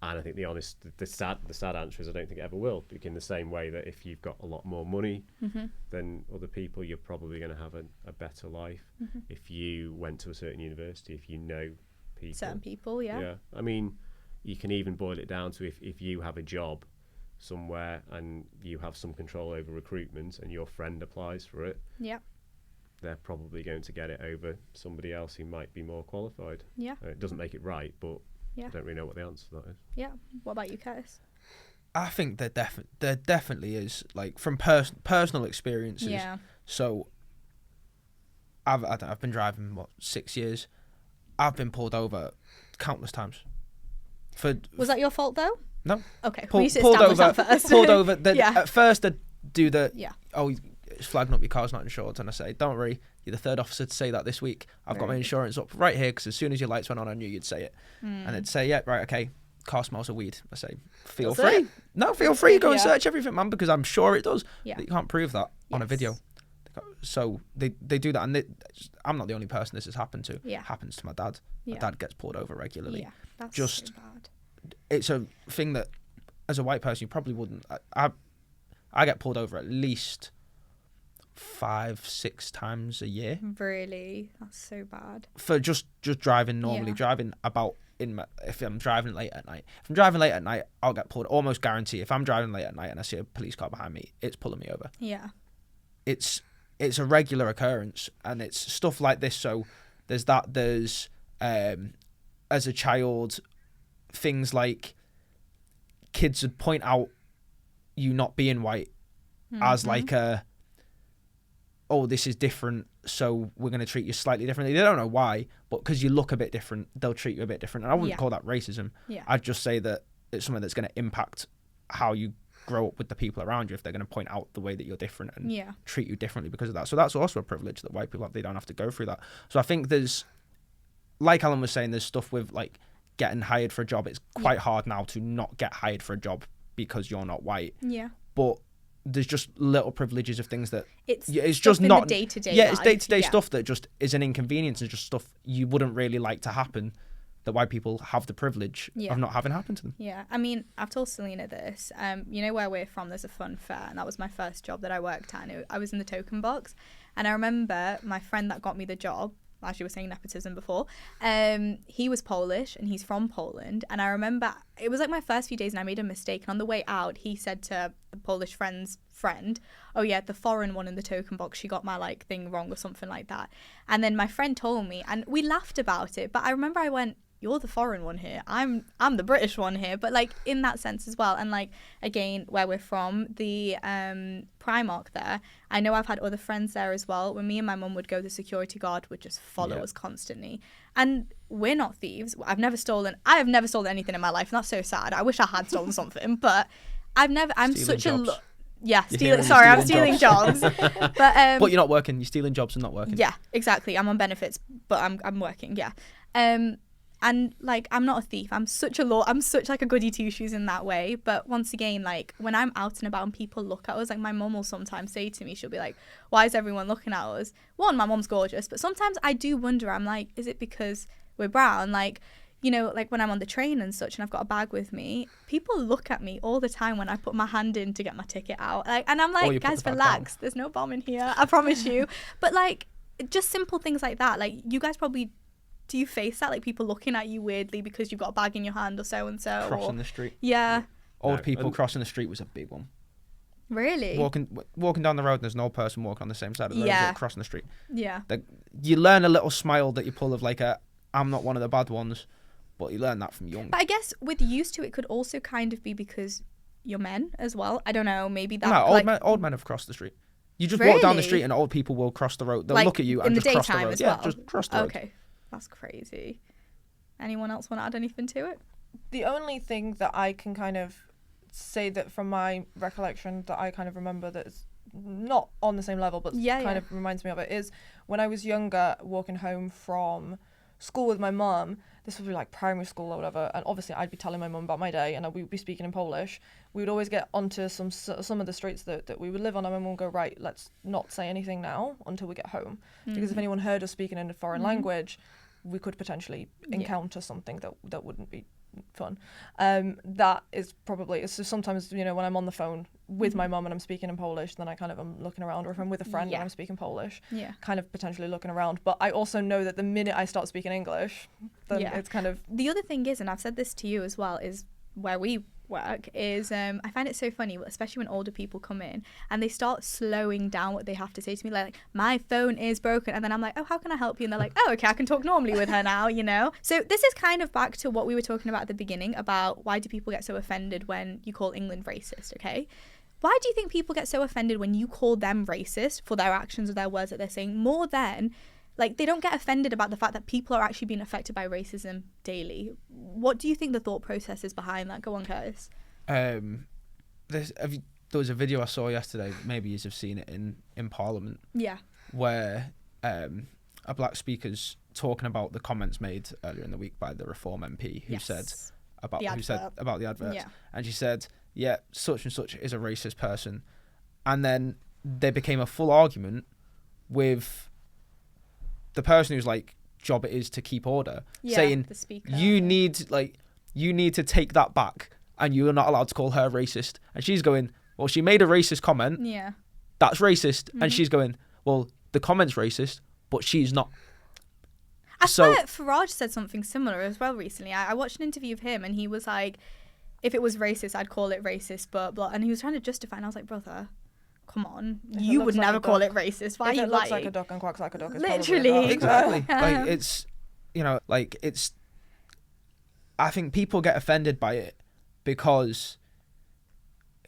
S4: And I think the sad answer is I don't think it ever will. In the same way that if you've got a lot more money than other people, you're probably going to have a better life. If you went to a certain university, if you know people.
S1: Certain people, yeah.
S4: Yeah. I mean, you can even boil it down to if you have a job somewhere and you have some control over recruitment and your friend applies for it,
S1: Yeah.
S4: they're probably going to get it over somebody else who might be more qualified.
S1: Yeah.
S4: It doesn't make it right, but
S1: Yeah.
S4: I don't really know what the answer to that is.
S1: Yeah. What about you, Curtis?
S2: I think there definitely is, like, from personal experiences.
S1: Yeah.
S2: So I've been driving 6 years. I've been pulled over countless times.
S1: Was that your fault though?
S2: No.
S1: Okay.
S2: Pulled
S1: we should establish that first.
S2: Pulled over.
S1: Yeah.
S2: At first, they do the.
S1: Yeah.
S2: Oh, it's flagging up, your car's not insured, and I say, don't worry, you're the third officer to say that this week. I've got my
S1: Right.
S2: insurance up right here, because as soon as your lights went on, I knew you'd say it. And they'd say, yeah, right, okay, car smells of weed. I say, feel
S1: Does
S2: free.
S1: it?
S2: No, feel free, go and
S3: Yeah.
S2: search everything, man, because I'm sure it does.
S1: Yeah.
S2: But you can't prove that on a
S1: Yes.
S2: video. So they do that, and I'm not the only person this has happened to.
S1: Yeah.
S2: It happens to my dad.
S1: Yeah.
S2: My dad gets pulled over regularly.
S1: Yeah. That's
S2: Just-
S1: so bad.
S2: It's a thing that, as a white person, you probably wouldn't. I get pulled over at least 5-6 times a year
S1: Really, that's so bad.
S2: for just driving normally.
S1: Yeah.
S2: Driving about if I'm driving late at night. If I'm driving late at night, I'll get pulled. Almost guarantee. If I'm driving late at night and I see a police car behind me, it's pulling me over.
S1: Yeah.
S2: It's a regular occurrence, and it's stuff like this. So there's that. There's as a child, things like kids would point out you not being white as like oh, this is different, so we're going to treat you slightly differently. They don't know why, but because you look a bit different, they'll treat you a bit different. And I wouldn't
S1: Yeah.
S2: call that racism.
S1: Yeah.
S2: I'd just say that it's something that's going to impact how you grow up with the people around you, if they're going to point out the way that you're different and
S1: Yeah.
S2: treat you differently because of that. So that's also a privilege that white people have. They don't have to go through that. So I think there's, like Alan was saying, there's stuff with like getting hired for a job. It's quite hard now to not get hired for a job because you're not white.
S1: Yeah.
S2: But there's just little privileges of things that
S1: It's
S2: it's
S1: stuff
S2: just
S1: in
S2: not
S1: the day-to-day
S2: Yeah, it's
S1: life.
S2: day-to-day
S1: Yeah.
S2: stuff that just is an inconvenience and just stuff you wouldn't really like to happen, that white people have the privilege
S1: Yeah.
S2: of not having happen to them.
S1: Yeah, I mean, I've told Celina this. You know where we're from, there's a fun fair, and that was my first job that I worked at. And I was in the token box, and I remember my friend that got me the job, as you were saying nepotism before, he was Polish, and he's from Poland. And I remember it was like my first few days, and I made a mistake. And on the way out, he said to the Polish friend's friend, oh yeah, the foreign one in the token box, she got my like thing wrong or something like that. And then my friend told me, and we laughed about it, but I remember I went, you're the foreign one here. I'm the British one here. But like in that sense as well. And like again, where we're from, the Primark there, I know I've had other friends there as well. When me and my mum would go, the security guard would just follow us constantly. And we're not thieves. I have never stolen anything in my life, and that's so sad. I wish I had stolen something, but I'm
S2: Stealing
S1: such
S2: jobs.
S1: I'm stealing jobs. But
S2: you're not working. You're stealing jobs and not working.
S1: yeah, exactly. I'm on benefits, but I'm working. Yeah. And like I'm not a thief. I'm such like a goody two shoes in that way. But once again, like when I'm out and about and people look at us, like my mum will sometimes say to me, she'll be like, "Why is everyone looking at us?" One, my mum's gorgeous, but sometimes I do wonder. I'm like, is it because we're brown? Like, you know, like when I'm on the train and such and I've got a bag with me, people look at me all the time when I put my hand in to get my ticket out. Like, and I'm like, guys, relax. There's no bomb in here. I promise you. But like, just simple things like that. Like, you guys probably, do you face that? Like people looking at you weirdly because you've got a bag in your hand or so-and-so?
S2: Crossing the street.
S1: Yeah.
S2: Old people crossing the street was a big one.
S1: Really?
S2: Walking down the road and there's an old person walking on the same side of the road crossing the street.
S1: Yeah.
S2: You learn a little smile that you pull of like I'm not one of the bad ones. But you learn that from young.
S1: But I guess with used to, it could also kind of be because you're men as well. I don't know, maybe that.
S2: No, old men have crossed the street. You just walk down the street and old people will cross the road. They'll
S1: like,
S2: look at you and just cross the road.
S1: As well?
S2: Yeah, just cross the road.
S1: Okay, that's crazy. Anyone else want to add anything to it?
S3: The only thing that I can kind of say that from my recollection that I kind of remember that is not on the same level, but kind of reminds me of it, is when I was younger, walking home from school with my mum. This would be like primary school or whatever, and obviously I'd be telling my mum about my day, and we would be speaking in Polish. We would always get onto some of the streets that we would live on, and my mum would go, right, let's not say anything now until we get home, because if anyone heard us speaking in a foreign language, we could potentially encounter something that wouldn't be fun. That is probably, so sometimes, you know, when I'm on the phone with my mum and I'm speaking in Polish, then I kind of am looking around, or if I'm with a friend and I'm speaking Polish, kind of potentially looking around. But I also know that the minute I start speaking English, then it's kind of...
S1: The other thing is, and I've said this to you as well, is where we work is I find it so funny, especially when older people come in and they start slowing down what they have to say to me, like my phone is broken, and then I'm like, oh, how can I help you? And they're like, oh, okay, I can talk normally with her now, you know. So this is kind of back to what we were talking about at the beginning about why do people get so offended when you call England racist. Okay, why do you think people get so offended when you call them racist for their actions or their words that they're saying, more than like they don't get offended about the fact that people are actually being affected by racism daily? What do you think the thought process is behind that? Go on, Curtis.
S2: There was a video I saw yesterday, maybe you have seen it in Parliament. Yeah. Where a black speaker's talking about the comments made earlier in the week by the Reform MP who said about the adverts. Yeah. And she said, yeah, such and such is a racist person. And then there became a full argument with the person whose like job it is to keep order, saying
S1: the speaker,
S2: you need to take that back and you're not allowed to call her racist. And she's going, well, she made a racist comment. Yeah. That's racist. Mm-hmm. And she's going, well, the comment's racist, but she's not.
S1: I swear Farage said something similar as well recently. I watched an interview of him and he was like, if it was racist, I'd call it racist, but blah. And he was trying to justify, and I was like, brother, come on, you would never call it racist. Why are you lying? If it looks
S3: like a duck and quacks like a duck, it's
S1: literally
S2: exactly. Like it's, you know, like it's. I think people get offended by it because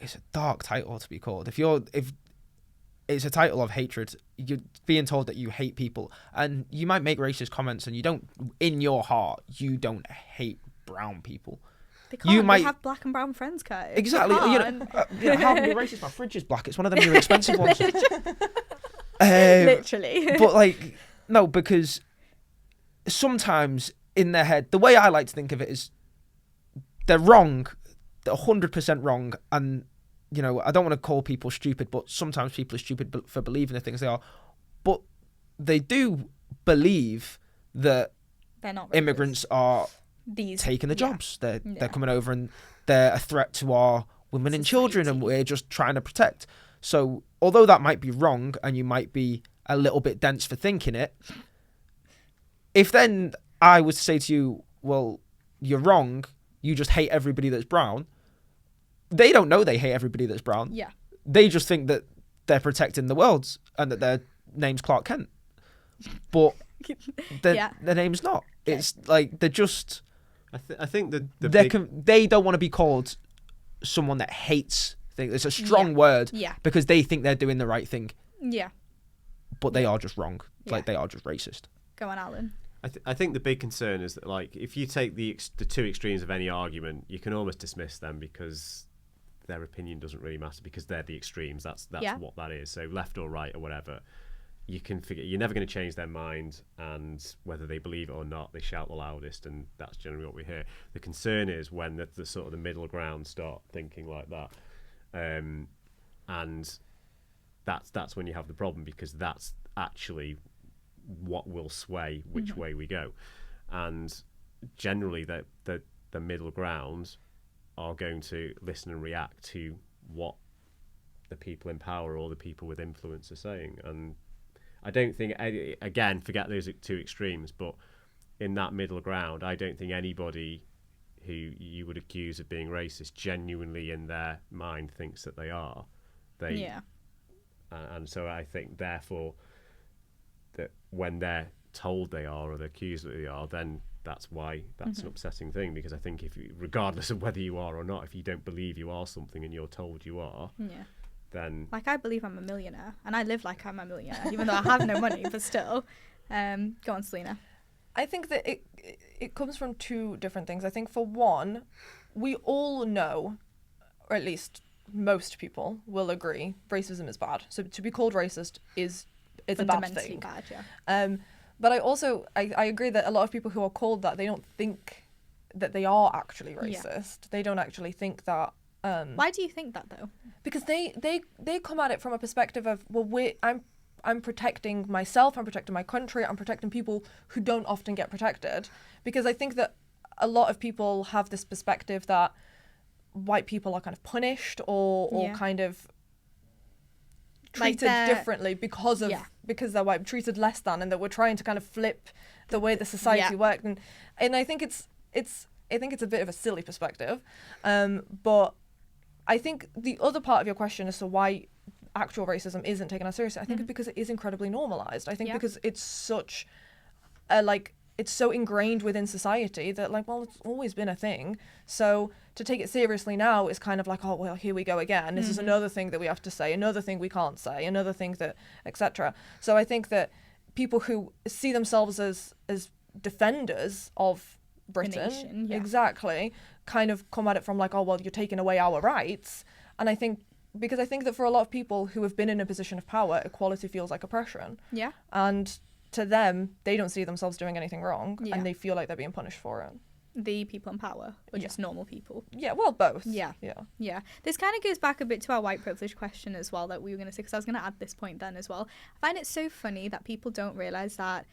S2: it's a dark title to be called. If it's a title of hatred, you're being told that you hate people, and you might make racist comments, and you don't, in your heart, you don't hate brown people.
S1: They can't. You might have black and brown friends, Curtis.
S2: Exactly. How can you be racist? My fridge is black. It's one of them new expensive ones.
S1: Literally.
S2: But like, no, because sometimes in their head, the way I like to think of it is they're wrong. They're 100% wrong. And, you know, I don't want to call people stupid, but sometimes people are stupid for believing the things they are. But they do believe that
S1: they're not
S2: immigrants are taking the jobs. They're coming over and they're a threat to our women and children, and we're just trying to protect. So although that might be wrong and you might be a little bit dense for thinking it, if then I was to say to you, well, you're wrong, you just hate everybody that's brown, they don't know they hate everybody that's brown. Yeah. They just think that they're protecting the world and that their name's Clark Kent. But their name's not. It's like they're just
S4: I think the
S2: they don't want to be called someone that hates things. It's a strong word because they think they're doing the right thing.
S1: Yeah.
S2: But they are just wrong.
S1: Yeah.
S2: Like they are just racist.
S1: Go on, Alan.
S4: I think the big concern is that, like, if you take the two extremes of any argument, you can almost dismiss them because their opinion doesn't really matter because they're the extremes. That's what that is. So left or right or whatever, you can figure you're never going to change their mind, and whether they believe it or not, they shout the loudest, and that's generally what we hear. The concern is when the sort of the middle ground start thinking like that, and that's when you have the problem, because that's actually what will sway which way we go. And generally the middle ground are going to listen and react to what the people in power or the people with influence are saying. And I don't think, again, forget those two extremes, but in that middle ground, I don't think anybody who you would accuse of being racist genuinely in their mind thinks that they are. And so I think, therefore, that when they're told they are or they're accused that they are, then that's why that's an upsetting thing. Because I think regardless of whether you are or not, if you don't believe you are something and you're told you are, then...
S1: Like, I believe I'm a millionaire, and I live like I'm a millionaire, even though I have no money, but still. Go on, Celina.
S3: I think that it comes from two different things. I think, for one, we all know, or at least most people will agree, racism is bad. So to be called racist is a bad thing.
S1: Bad, yeah.
S3: But I agree that a lot of people who are called that, they don't think that they are actually racist. Yeah. They don't actually think that.
S1: Why do you think that, though?
S3: Because they come at it from a perspective of, well, I'm protecting myself, I'm protecting my country, I'm protecting people who don't often get protected. Because I think that a lot of people have this perspective that white people are kind of punished or kind of treated differently because they're white, treated less than, and that we're trying to kind of flip the way the society worked. And I think it's a bit of a silly perspective. But I think the other part of your question as to why actual racism isn't taken as seriously, I think it's because it is incredibly normalized. I think because it's such it's so ingrained within society that, like, well, it's always been a thing. So to take it seriously now is kind of like, oh, well, here we go again. This is another thing that we have to say, another thing we can't say, another thing that, etc. So I think that people who see themselves as defenders of Britain, exactly, kind of come at it from like, oh, well, you're taking away our rights. And I think, because I think that for a lot of people who have been in a position of power, equality feels like oppression. Yeah. And to them, they don't see themselves doing anything wrong, and they feel like they're being punished for it.
S1: The people in power, or just normal people?
S3: Yeah, well, both.
S1: Yeah. This kind of goes back a bit to our white privilege question as well that we were going to say, because I was going to add this point then as well. I find it so funny that people don't realise that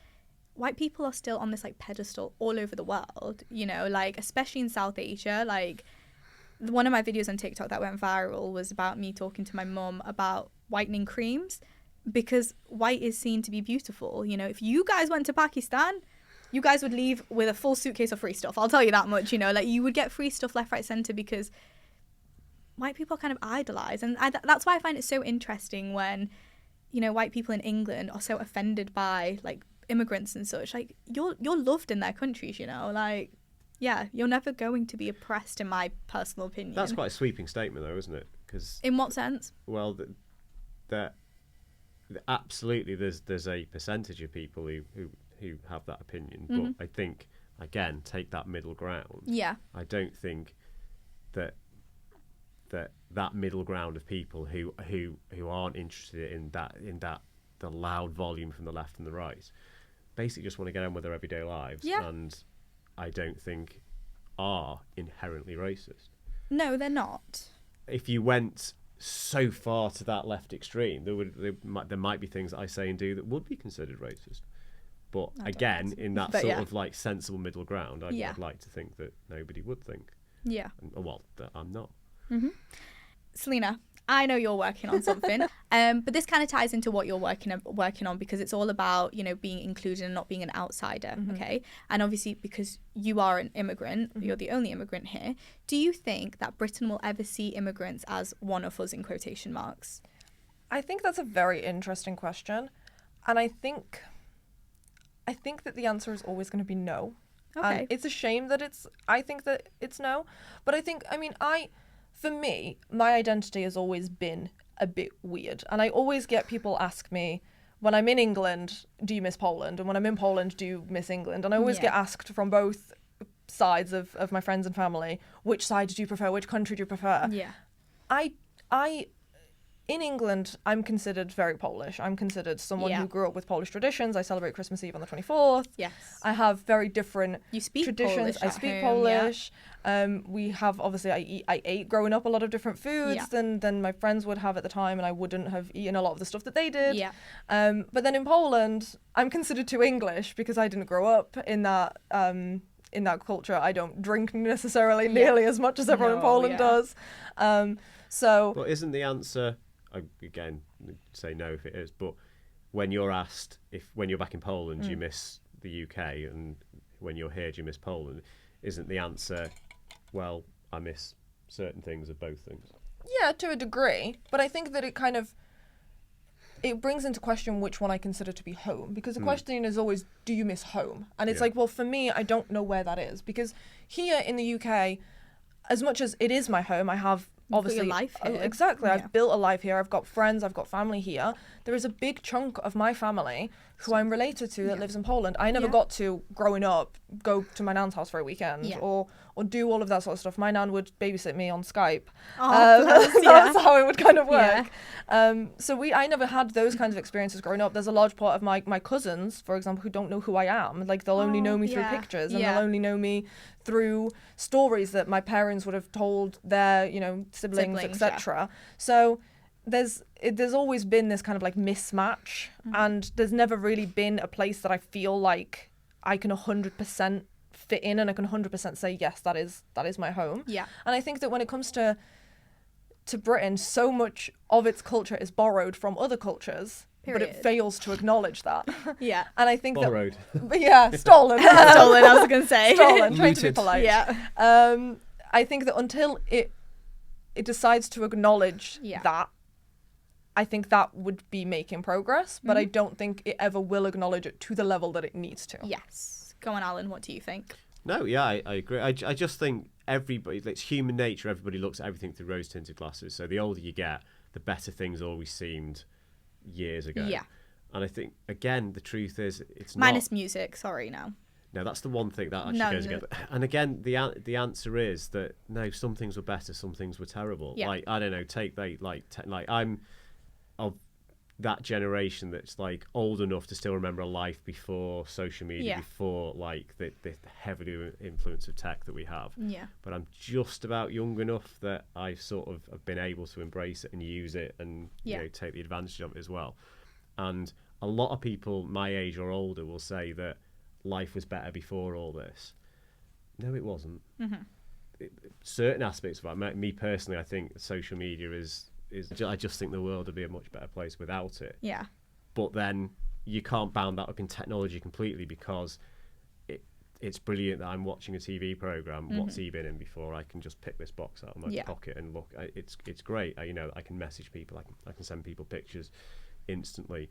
S1: white people are still on this, like, pedestal all over the world, you know, like, especially in South Asia. Like, one of my videos on TikTok that went viral was about me talking to my mum about whitening creams, because white is seen to be beautiful. You know, if you guys went to Pakistan, you guys would leave with a full suitcase of free stuff. I'll tell you that much, you know, like, you would get free stuff left, right, centre, because white people are kind of idolised. And that's why I find it so interesting when, you know, white people in England are so offended by, like, immigrants and such. Like, you're loved in their countries, you know, like, yeah, you're never going to be oppressed, in my personal opinion.
S4: That's quite a sweeping statement, though, isn't it? Because
S1: in what sense?
S4: Well, absolutely, there's a percentage of people who have that opinion, but I think, again, take that middle ground. Yeah. I don't think that middle ground of people who aren't interested in that the loud volume from the left and the right, basically just want to get on with their everyday lives, and I don't think are inherently racist.
S1: No, they're not.
S4: If you went so far to that left extreme, there might be things that I say and do that would be considered racist. But again, in that sort of like sensible middle ground, I'd like to think that nobody would think. Yeah. Well, that I'm not.
S1: Mm-hmm. Celina, I know you're working on something, but this kind of ties into what you're working on, because it's all about, you know, being included and not being an outsider, okay? And obviously, because you are an immigrant, you're the only immigrant here, do you think that Britain will ever see immigrants as one of us, in quotation marks?
S3: I think that's a very interesting question. And I think I think that the answer is always going to be no.
S1: Okay.
S3: And it's a shame that I think that it's no. But for me, my identity has always been a bit weird. And I always get people ask me, when I'm in England, do you miss Poland? And when I'm in Poland, do you miss England? And I always get asked from both sides of my friends and family, which side do you prefer? Which country do you prefer?
S1: Yeah.
S3: In England, I'm considered very Polish. I'm considered someone who grew up with Polish traditions. I celebrate Christmas Eve on the 24th.
S1: Yes.
S3: I have very different
S1: You speak
S3: traditions.
S1: Polish
S3: I
S1: at
S3: speak
S1: home,
S3: Polish. We have, obviously, I ate growing up a lot of different foods than my friends would have at the time, and I wouldn't have eaten a lot of the stuff that they did.
S1: Yeah.
S3: But then in Poland, I'm considered too English because I didn't grow up in that culture. I don't drink necessarily nearly as much as everyone in Poland does.
S4: Well, isn't the answer, again, say no if it is, but when you're asked when you're back in Poland, you miss the UK, and when you're here, do you miss Poland? Isn't the answer, well, I miss certain things of both things?
S3: Yeah, to a degree. But I think that it brings into question which one I consider to be home, because the question is always, do you miss home? And it's like, well, for me, I don't know where that is, because here in the UK, as much as it is my home, I have obviously
S1: your life here.
S3: Exactly.
S1: Yeah.
S3: I've built a life here. I've got friends. I've got family here. There is a big chunk of my family who I'm related to that lives in Poland. I never got to, growing up, go to my nan's house for a weekend or do all of that sort of stuff. My nan would babysit me on Skype. That's how it would kind of work. I never had those kinds of experiences growing up. There's a large part of my cousins, for example, who don't know who I am. Like, they'll only know me through pictures, and they'll only know me through stories that my parents would have told their, siblings etc. So there's always been this kind of like mismatch, and there's never really been a place that I feel like I can 100% fit in, and I can 100% say, yes, that is my home.
S1: Yeah.
S3: And I think that when it comes to Britain, so much of its culture is borrowed from other cultures, but it fails to acknowledge that.
S1: Yeah.
S3: And I think
S4: borrowed.
S3: Stolen.
S1: Stolen, I was going to say.
S3: Stolen, trying to be
S2: Looted.
S3: polite.
S1: Yeah.
S3: I think that until it decides to acknowledge that, I think that would be making progress, but I don't think it ever will acknowledge it to the level that it needs to.
S1: Yes. Go on, Alan, what do you think?
S4: No, yeah, I agree. I just think everybody, it's human nature, everybody looks at everything through rose-tinted glasses. So the older you get, the better things always seemed years ago.
S1: Yeah.
S4: And I think, again, the truth is, it's
S1: Minus music, sorry, no.
S4: No, that's the one thing that actually goes against. And again, the answer is that no, some things were better, some things were terrible.
S1: Yeah.
S4: Like, I don't know, I'm of that generation that's like old enough to still remember a life before social media, before like the heavy influence of tech that we have.
S1: Yeah.
S4: But I'm just about young enough that I sort of have been able to embrace it and use it and take the advantage of it as well. And a lot of people my age or older will say that life was better before all this. No, it wasn't. Certain aspects of it, me personally, I think social media is I just think the world would be a much better place without it.
S1: Yeah.
S4: But then you can't bound that up in technology completely, because it's brilliant that I'm watching a TV program. What's he been in before? I can just pick this box out of my pocket and look. It's great. I can message people. I can send people pictures instantly.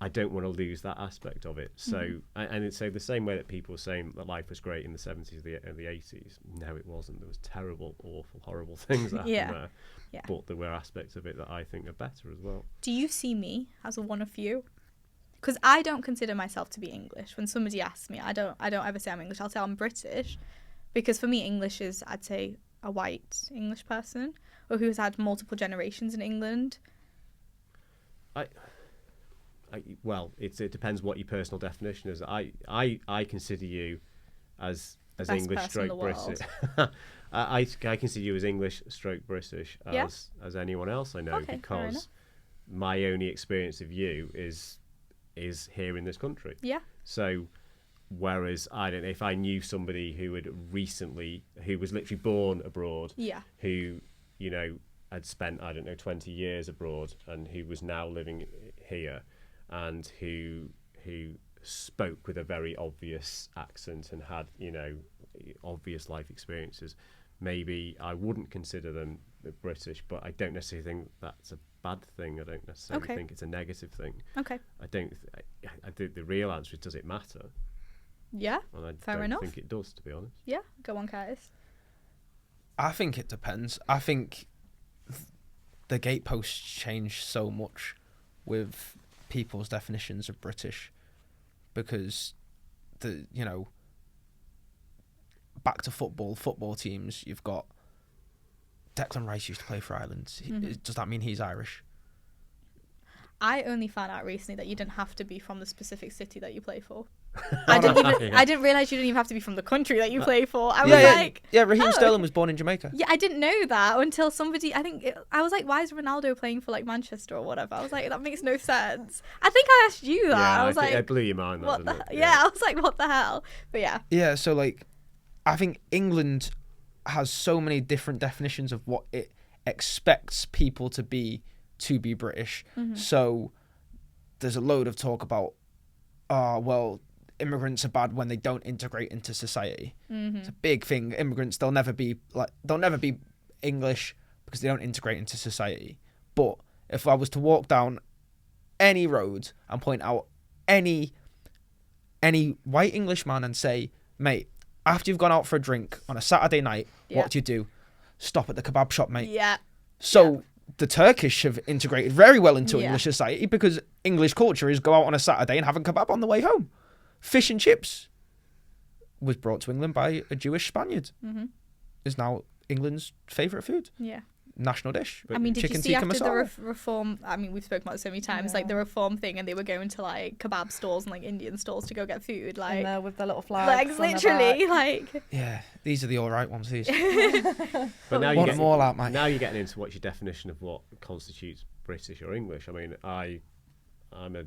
S4: I don't want to lose that aspect of it. So, and it's so the same way that people were saying that life was great in the 70s and the 80s. No, it wasn't. There was terrible, awful, horrible things that happened there.
S1: Yeah.
S4: But there were aspects of it that I think are better as well.
S1: Do you see me as a one of few? Because I don't consider myself to be English. When somebody asks me, I don't ever say I'm English. I'll say I'm British, because for me, English is, I'd say, a white English person or who's had multiple generations in England.
S4: Well, it depends what your personal definition is. I consider you as English stroke British. I consider you as English stroke British as anyone else I know, because my only experience of you is here in this country. Yeah. So whereas I don't know, if I knew somebody who was literally born abroad, who had spent 20 years abroad and who was now living here, and who spoke with a very obvious accent and had obvious life experiences, maybe I wouldn't consider them British, but I don't necessarily think that's a bad thing. I don't necessarily think it's a negative thing.
S1: Okay.
S4: the real answer is, does it matter?
S1: Yeah,
S4: And I
S1: fair
S4: don't
S1: enough.
S4: think it does, to be honest.
S1: Yeah, go on, Curtis.
S2: I think it depends. I think the gateposts change so much with people's definitions of British, because back to football teams, you've got Declan Rice used to play for Ireland. Does that mean he's Irish?
S1: I only found out recently that you didn't have to be from the specific city that you play for. I didn't realise you didn't even have to be from the country that you play for. I was
S2: Raheem Sterling was born in Jamaica.
S1: Yeah, I didn't know that until somebody, I was like, why is Ronaldo playing for like Manchester or whatever? I was like, that makes no sense. I think I asked you that.
S4: Yeah,
S1: I was like,
S4: it blew your mind.
S1: what
S4: That,
S1: the?
S4: didn't it?
S1: Yeah, I was like, what the hell? But yeah.
S2: Yeah, so like, I think England has so many different definitions of what it expects people to be British. So there's a load of talk about, immigrants are bad when they don't integrate into society. It's a big thing. Immigrants, they'll never be English because they don't integrate into society. But if I was to walk down any road and point out any white English man and say, mate, after you've gone out for a drink on a Saturday night, what do you do? Stop at the kebab shop, mate.
S1: Yeah.
S2: So the Turkish have integrated very well into English society, because English culture is go out on a Saturday and have a kebab on the way home. Fish and chips was brought to England by a Jewish Spaniard. Is now England's favourite food.
S1: Yeah.
S2: National dish.
S1: I mean, did
S2: chicken
S1: you see
S2: tikka
S1: after
S2: masala.
S1: the reform? I mean, we've spoken about it so many times, like the reform thing, and they were going to like kebab stalls and like Indian stalls to go get food, like
S3: And with their little flags.
S1: like
S3: on their
S1: literally,
S3: back.
S1: like.
S2: Yeah, these are the all right ones. These.
S4: But now
S2: Want them all out, mate.
S4: Now you're getting into what's your definition of what constitutes British or English. I mean, I'm a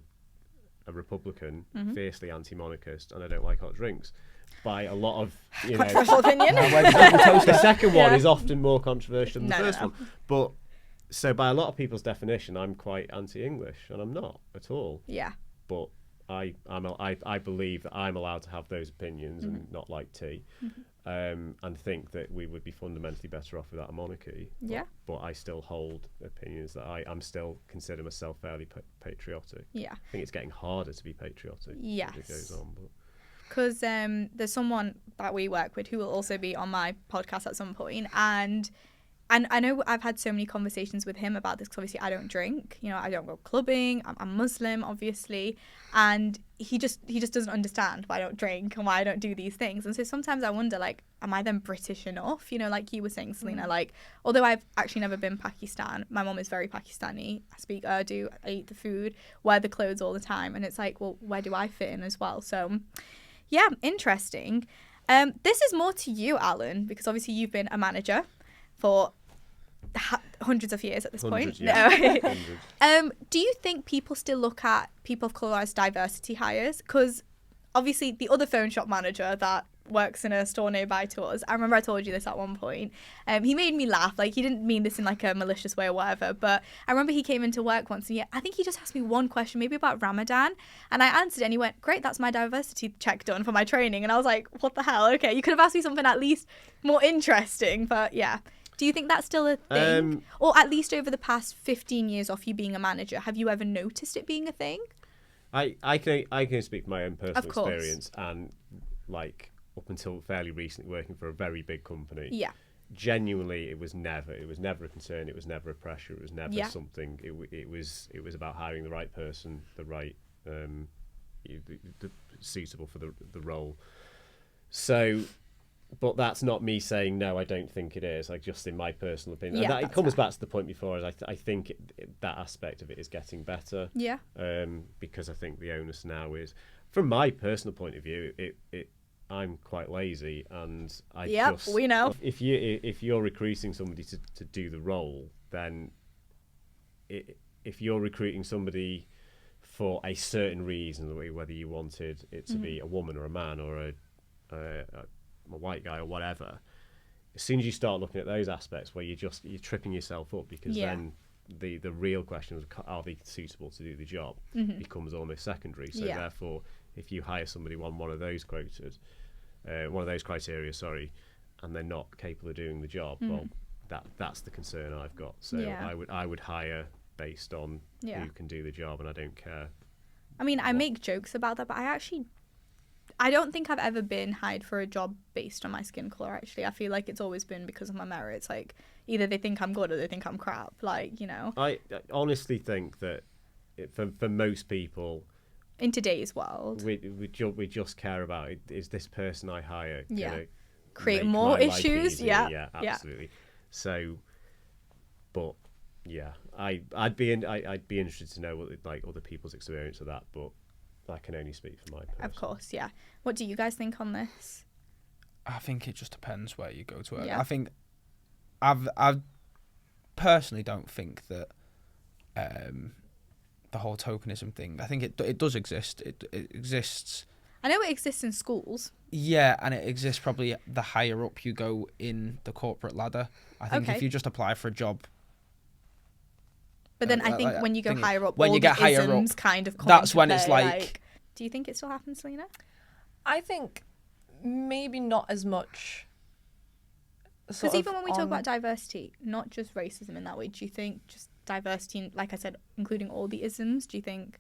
S4: Republican, fiercely anti-monarchist, and I don't like hot drinks. By a lot of,
S1: Controversial opinion.
S4: the second one is often more controversial than the first
S1: No.
S4: one. But so by a lot of people's definition, I'm quite anti-English, and I'm not at all.
S1: Yeah.
S4: But I believe that I'm allowed to have those opinions and not like tea, and think that we would be fundamentally better off without a monarchy.
S1: Yeah.
S4: But I still hold opinions that I'm still consider myself fairly patriotic.
S1: Yeah.
S4: I think it's getting harder to be patriotic
S1: Yes.
S4: as it goes on. But
S1: Because there's someone that we work with who will also be on my podcast at some point, and I know I've had so many conversations with him about this, because obviously I don't drink, I don't go clubbing, I'm Muslim obviously, and he just doesn't understand why I don't drink and why I don't do these things. And so sometimes I wonder, like, am I then British enough? Like you were saying, Celina, like, although I've actually never been Pakistan, my mom is very Pakistani. I speak Urdu, I eat the food, wear the clothes all the time, and it's like, well, where do I fit in as well? So yeah, interesting. This is more to you, Alan, because obviously you've been a manager for hundreds of years at this point.
S4: Yeah.
S1: No. Do you think people still look at people of colour as diversity hires? Because obviously the other phone shop manager that works in a store nearby to us, I remember I told you this at one point, he made me laugh. Like, he didn't mean this in like a malicious way or whatever, but I remember he came into work once, and I think he just asked me one question, maybe about Ramadan, and I answered, and he went, great, that's my diversity check done for my training. And I was like, what the hell? Okay, you could have asked me something at least more interesting. But yeah, do you think that's still a thing? Or at least over the past 15 years of you being a manager, have you ever noticed it being a thing?
S4: I can speak from my own personal
S1: Of course.
S4: experience, and like up until fairly recently working for a very big company.
S1: Yeah.
S4: Genuinely, it was never a concern. It was never a pressure. It was never something. It was about hiring the right person, the right suitable for the role. So, but that's not me saying no. I don't think it is. Like, just in my personal opinion,
S1: Yeah,
S4: and it comes back to the point before. I think that aspect of it is getting better.
S1: Yeah.
S4: Because I think the onus now is, from my personal point of view, I'm quite lazy, and
S1: we know.
S4: If you're recruiting somebody to do the role, then if you're recruiting somebody for a certain reason, whether you wanted it to be a woman or a man or a white guy or whatever, as soon as you start looking at those aspects where you're tripping yourself up, because then the real question of are they suitable to do the job becomes almost secondary. So therefore, if you hire somebody on one of those criteria, and they're not capable of doing the job, well, that's the concern I've got. So I would hire based on who can do the job, and I don't care
S1: I mean, I make jokes about that, but I don't think I've ever been hired for a job based on my skin color. Actually, I feel like it's always been because of my merits. Like, either they think I'm good or they think I'm crap. Like, you know.
S4: I honestly think that for most people
S1: in today's world,
S4: we just care about is this person I hire gonna
S1: create
S4: make
S1: more
S4: my life
S1: issues.
S4: easier?
S1: Yeah,
S4: absolutely. So, but yeah, I'd be interested to know what like other people's experience of that, but I can only speak for my person.
S1: Of course, yeah. What do you guys think on this?
S2: I think it just depends where you go to work.
S1: Yeah.
S2: I think I personally don't think that the whole tokenism thing. I think it does exist. It exists.
S1: I know it exists in schools.
S2: Yeah, and it exists probably the higher up you go in the corporate ladder. I think if you just apply for a job.
S1: But then I think when you go higher up,
S2: when
S1: all
S2: you get
S1: the
S2: higher
S1: isms
S2: up,
S1: kind of come
S2: that's
S1: into
S2: when
S1: play,
S2: it's like.
S1: Do you think it still happens, Celina?
S3: I think maybe not as much.
S1: Because even when we talk about diversity, not just racism in that way, do you think just diversity, like I said, including all the isms, do you think?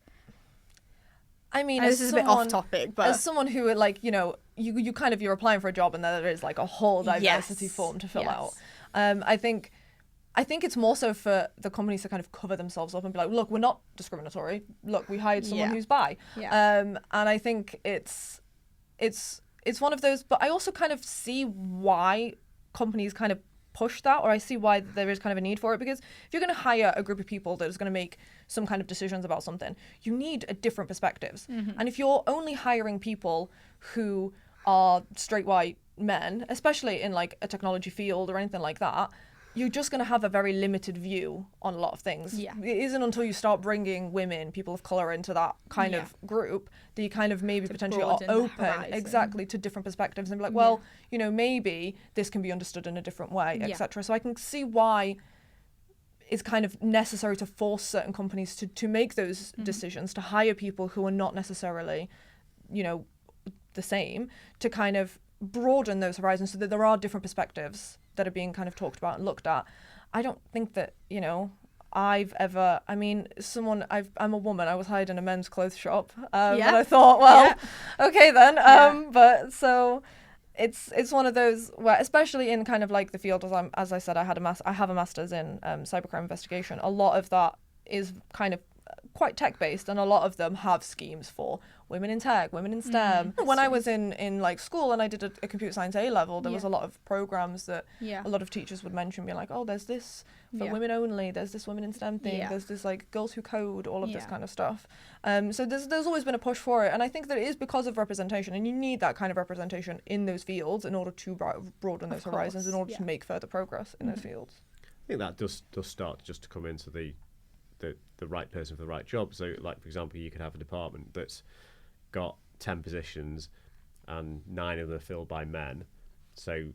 S3: I mean,
S1: this is a bit off topic, but
S3: as someone who, like, you know, you kind of, you're applying for a job and there is like a whole diversity form to fill out. I think it's more so for the companies to kind of cover themselves up and be like, look, we're not discriminatory. Look, we hired someone who's bi. And I think it's one of those, but I also kind of see why companies kind of push that, or I see why there is kind of a need for it, because if you're going to hire a group of people that is going to make some kind of decisions about something, you need a different perspectives. And if you're only hiring people who are straight white men, especially in like a technology field or anything like that, you're just going to have a very limited view on a lot of things. It isn't until you start bringing women, people of colour into that kind of group that you kind of maybe potentially are open to different perspectives and be like, well, you know, maybe this can be understood in a different way, etc. So I can see why it's kind of necessary to force certain companies to make those decisions, to hire people who are not necessarily, you know, the same, to kind of broaden those horizons so that there are different perspectives that are being kind of talked about and looked at. I don't think that, you know, I'm a woman. I was hired in a men's clothes shop. And I thought, well, okay then. But so it's one of those where, especially in kind of like the field, as I said, I have a master's in cybercrime investigation. A lot of that is kind of quite tech-based, and a lot of them have schemes for women in tech, women in STEM. When I was in like school and I did a computer science A-level, there was a lot of programs that a lot of teachers would mention, being like, oh, there's this for women only, there's this women in STEM thing, there's this like girls who code, all of this kind of stuff. So there's always been a push for it, and I think that it is because of representation, and you need that kind of representation in those fields in order to broaden those horizons, in order to make further progress in those fields.
S4: I think that does start just to come into the right person for the right job. So, like, for example, you could have a department that's got 10 positions and 9 of them are filled by men. So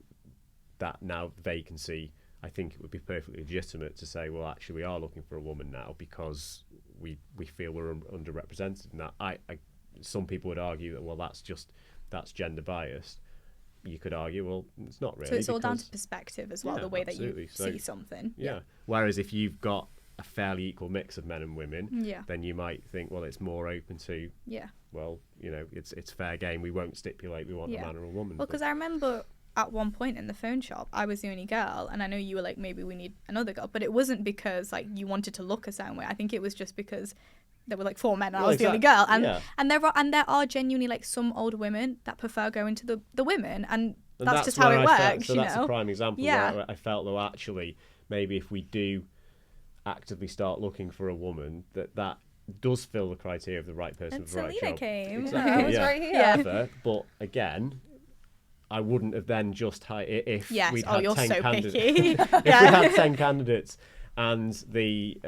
S4: that now vacancy, I think it would be perfectly legitimate to say, well, actually, we are looking for a woman now because we feel we're underrepresented. And that some people would argue that, well, that's gender biased. You could argue, well, it's not really.
S1: So it's all down to perspective as well, the way that you see something.
S4: Yeah. Whereas if you've got a fairly equal mix of men and women, then you might think, well, it's more open to, well, you know, it's fair game. We won't stipulate we want a man or a woman.
S1: Well, because I remember at one point in the phone shop, I was the only girl, and I know you were like, maybe we need another girl, but it wasn't because like you wanted to look a certain way. I think it was just because there were like 4 men and I was the only girl, and there are genuinely like some older women that prefer going to the women, and that's just how it works.
S4: So that's a prime example where I felt, though, actually maybe if we do actively start looking for a woman that does fill the criteria of the right person for the right job.
S1: Came.
S3: Exactly. I was right here.
S4: But again, I wouldn't have then just hired if we'd had 10
S1: so
S4: candidates.
S1: Picky.
S4: If we had 10 candidates and the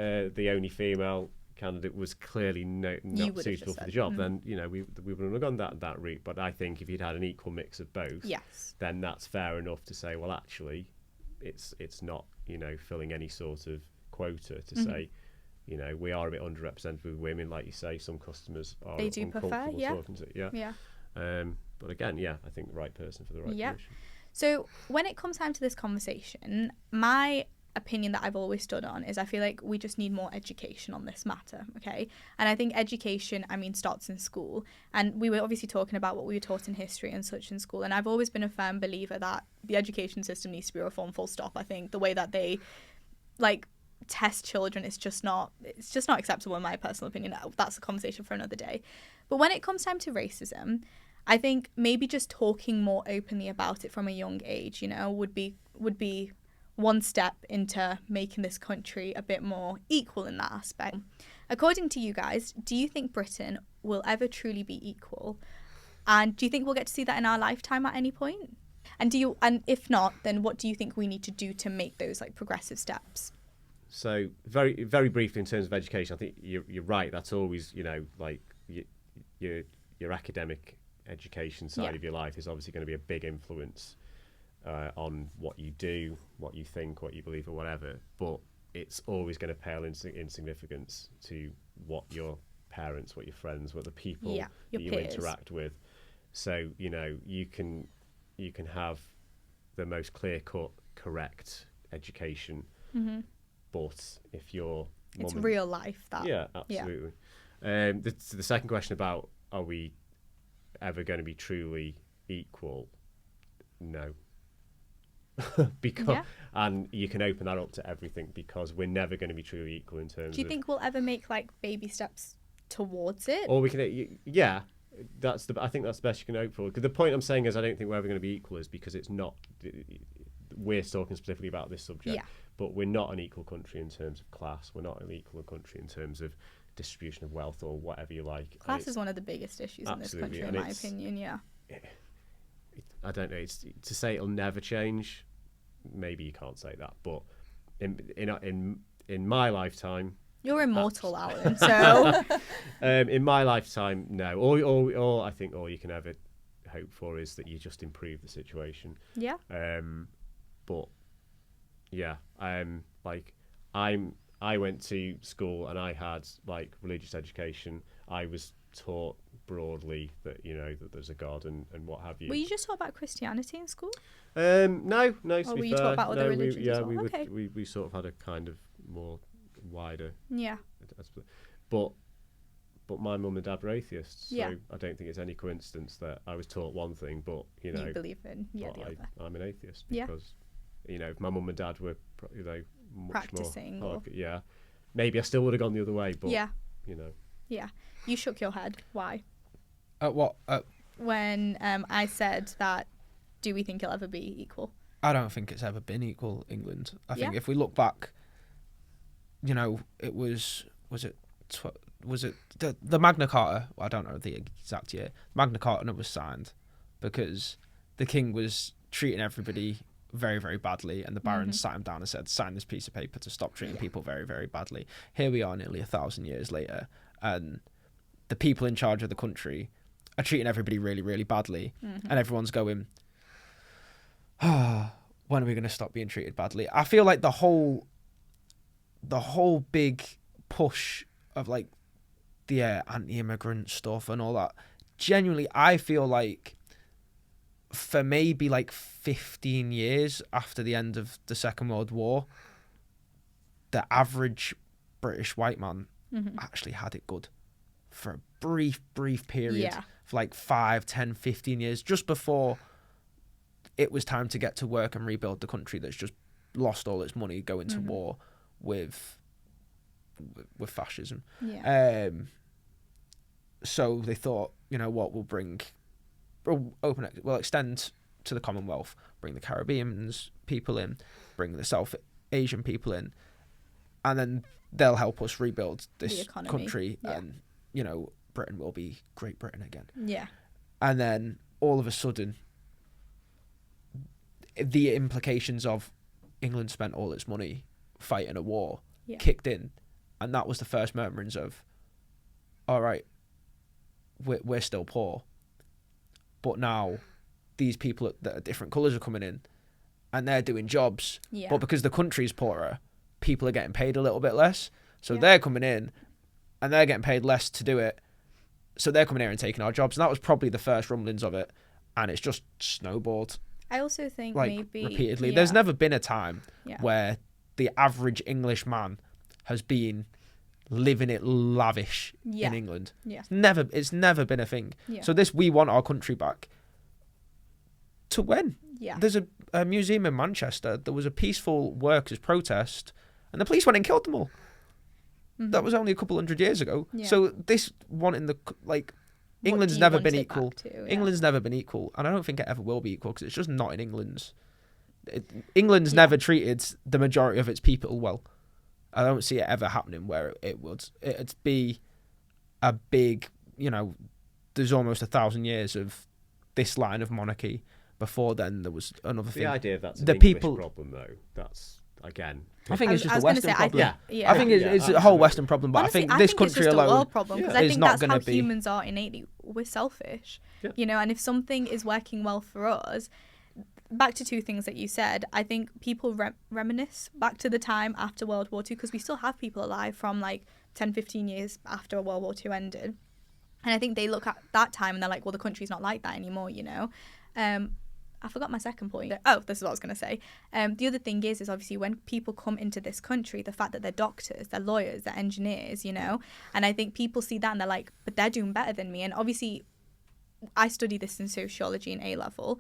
S4: only female candidate was clearly not suitable for the job, then you know we wouldn't have gone that route. But I think if you'd had an equal mix of both, then that's fair enough to say, well, actually, it's not, you know, filling any sort of quota to say, you know, we are a bit underrepresented with women, like you say. Some customers are
S1: they do prefer,
S4: talking to but again, I think the right person for the right position.
S1: So when it comes time to this conversation, my opinion that I've always stood on is I feel like we just need more education on this matter, okay? And I think education, I mean, starts in school. And we were obviously talking about what we were taught in history and such in school. And I've always been a firm believer that the education system needs to be reformed, full stop. I think the way that they, like, test children is just not acceptable in my personal opinion. That's a conversation for another day. But when it comes time to racism, I think maybe just talking more openly about it from a young age, you know, would be one step into making this country a bit more equal in that aspect. According to you guys, do you think Britain will ever truly be equal? And do you think we'll get to see that in our lifetime at any point? And if not, then what do you think we need to do to make those like progressive steps?
S4: So very, very briefly in terms of education, I think you're right. That's always, you know, like your academic education side of your life is obviously going to be a big influence on what you do, what you think, what you believe, or whatever. But it's always going to pale in significance to what your parents, what your friends, what the people that you interact with. So, you know, you can have the most clear-cut, correct education, but if you're
S1: it's real life, that.
S4: Yeah, absolutely. The second question about are we ever going to be truly equal? No. And you can open that up to everything because we're never going to be truly equal in terms of...
S1: Do you think we'll ever make like baby steps towards it?
S4: Or we can, I think that's the best you can hope for. Because the point I'm saying is I don't think we're ever going to be equal is because it's not... We're talking specifically about this subject, but we're not an equal country in terms of class. We're not an equal country in terms of distribution of wealth or whatever you like.
S1: Class is one of the biggest issues in this country, in my opinion,
S4: I don't know. It's to say it'll never change. Maybe you can't say that, but in my lifetime,
S1: you're immortal, Alan. So
S4: in my lifetime, no. All I think all you can ever hope for is that you just improve the situation.
S1: Yeah.
S4: But yeah, I went to school and I had like religious education. I was taught broadly that, you know, that there's a God and what have you.
S1: Were you just taught about Christianity in school?
S4: No.
S1: Or were you taught about other religions as well?
S4: We sort of had a kind of more wider.
S1: Yeah.
S4: But my mum and dad were atheists, so
S1: Yeah.
S4: I don't think it's any coincidence that I was taught one thing, but you know,
S1: you believe in the other.
S4: I'm an atheist
S1: Yeah.
S4: because you know, if my mum and dad were, you know, much
S1: practicing,
S4: more, maybe I still would have gone the other way, but you know.
S1: Yeah. You shook your head. Why?
S2: What?
S1: When I said that, do we think it'll ever be equal?
S2: I don't think it's ever been equal, England. I think if we look back, you know, it was it the Magna Carta? I don't know the exact year. Magna Carta was signed because the king was treating everybody very, very badly, and the barons sat him down and said, sign this piece of paper to stop treating people very, very badly. Here we are nearly 1,000 years later, and the people in charge of the country are treating everybody really, really badly, and everyone's going, when are we going to stop being treated badly? I feel like the whole big push of like the anti-immigrant stuff and all that, genuinely, I feel like for maybe like 15 years after the end of the Second World War, the average British white man actually had it good for a brief period for like 5, 10, 15 years, just before it was time to get to work and rebuild the country that's just lost all its money going to war with fascism. So they thought, you know what, we'll extend to the Commonwealth, bring the Caribbean people in, bring the South Asian people in, and then they'll help us rebuild this country, and, you know, Britain will be Great Britain again. Yeah. And then all of a sudden, the implications of England spent all its money fighting a war kicked in, and that was the first murmurings of, all right, we're still poor, but now these people that are different colours are coming in and they're doing jobs, but because the country's poorer, people are getting paid a little bit less, so they're coming in and they're getting paid less to do it, so they're coming here and taking our jobs, and that was probably the first rumblings of it, and it's just snowballed.
S1: I also think
S2: like,
S1: maybe
S2: repeatedly. There's never been a time where the average English man has been living it lavish
S1: Yeah.
S2: in England.
S1: Yeah.
S2: It's never been a thing.
S1: Yeah.
S2: So this we want our country back. To when?
S1: Yeah.
S2: There's a museum in Manchester. There was a peaceful workers' protest, and the police went and killed them all.
S1: Mhm.
S2: That was only a couple hundred years ago.
S1: Yeah.
S2: So this wanting
S1: What
S2: England's
S1: do you
S2: never
S1: want
S2: been
S1: it back
S2: equal.
S1: to? Yeah.
S2: England's never been equal, and I don't think it ever will be equal because it's just not in England's. England's
S1: Yeah.
S2: never treated the majority of its people well. I don't see it ever happening where it would. It'd be a big, there's almost 1,000 years of this line of monarchy. Before then, there was another
S4: The
S2: thing.
S4: idea of that's an
S2: The
S4: English
S2: people-
S4: problem, though, that's, again...
S2: I think it's just
S1: I
S2: a
S1: was gonna
S2: Western
S1: say,
S2: problem.
S1: yeah.
S2: I think it's a whole
S4: absolutely.
S2: Western problem, but
S1: Honestly,
S2: I think this
S1: it's
S2: country
S1: just
S2: alone
S1: a world problem because
S4: Yeah.
S1: I
S2: is
S1: think
S2: not
S1: that's how
S2: gonna be-
S1: humans are innately. We're selfish,
S4: Yeah.
S1: and if something is working well for us, back to two things that you said, I think people reminisce back to the time after World War II because we still have people alive from like 10, 15 years after World War II ended. And I think they look at that time and they're like, well, the country's not like that anymore, I forgot my second point. Oh, this is what I was going to say. The other thing is obviously when people come into this country, the fact that they're doctors, they're lawyers, they're engineers, and I think people see that and they're like, but they're doing better than me. And obviously, I study this in sociology in A-level.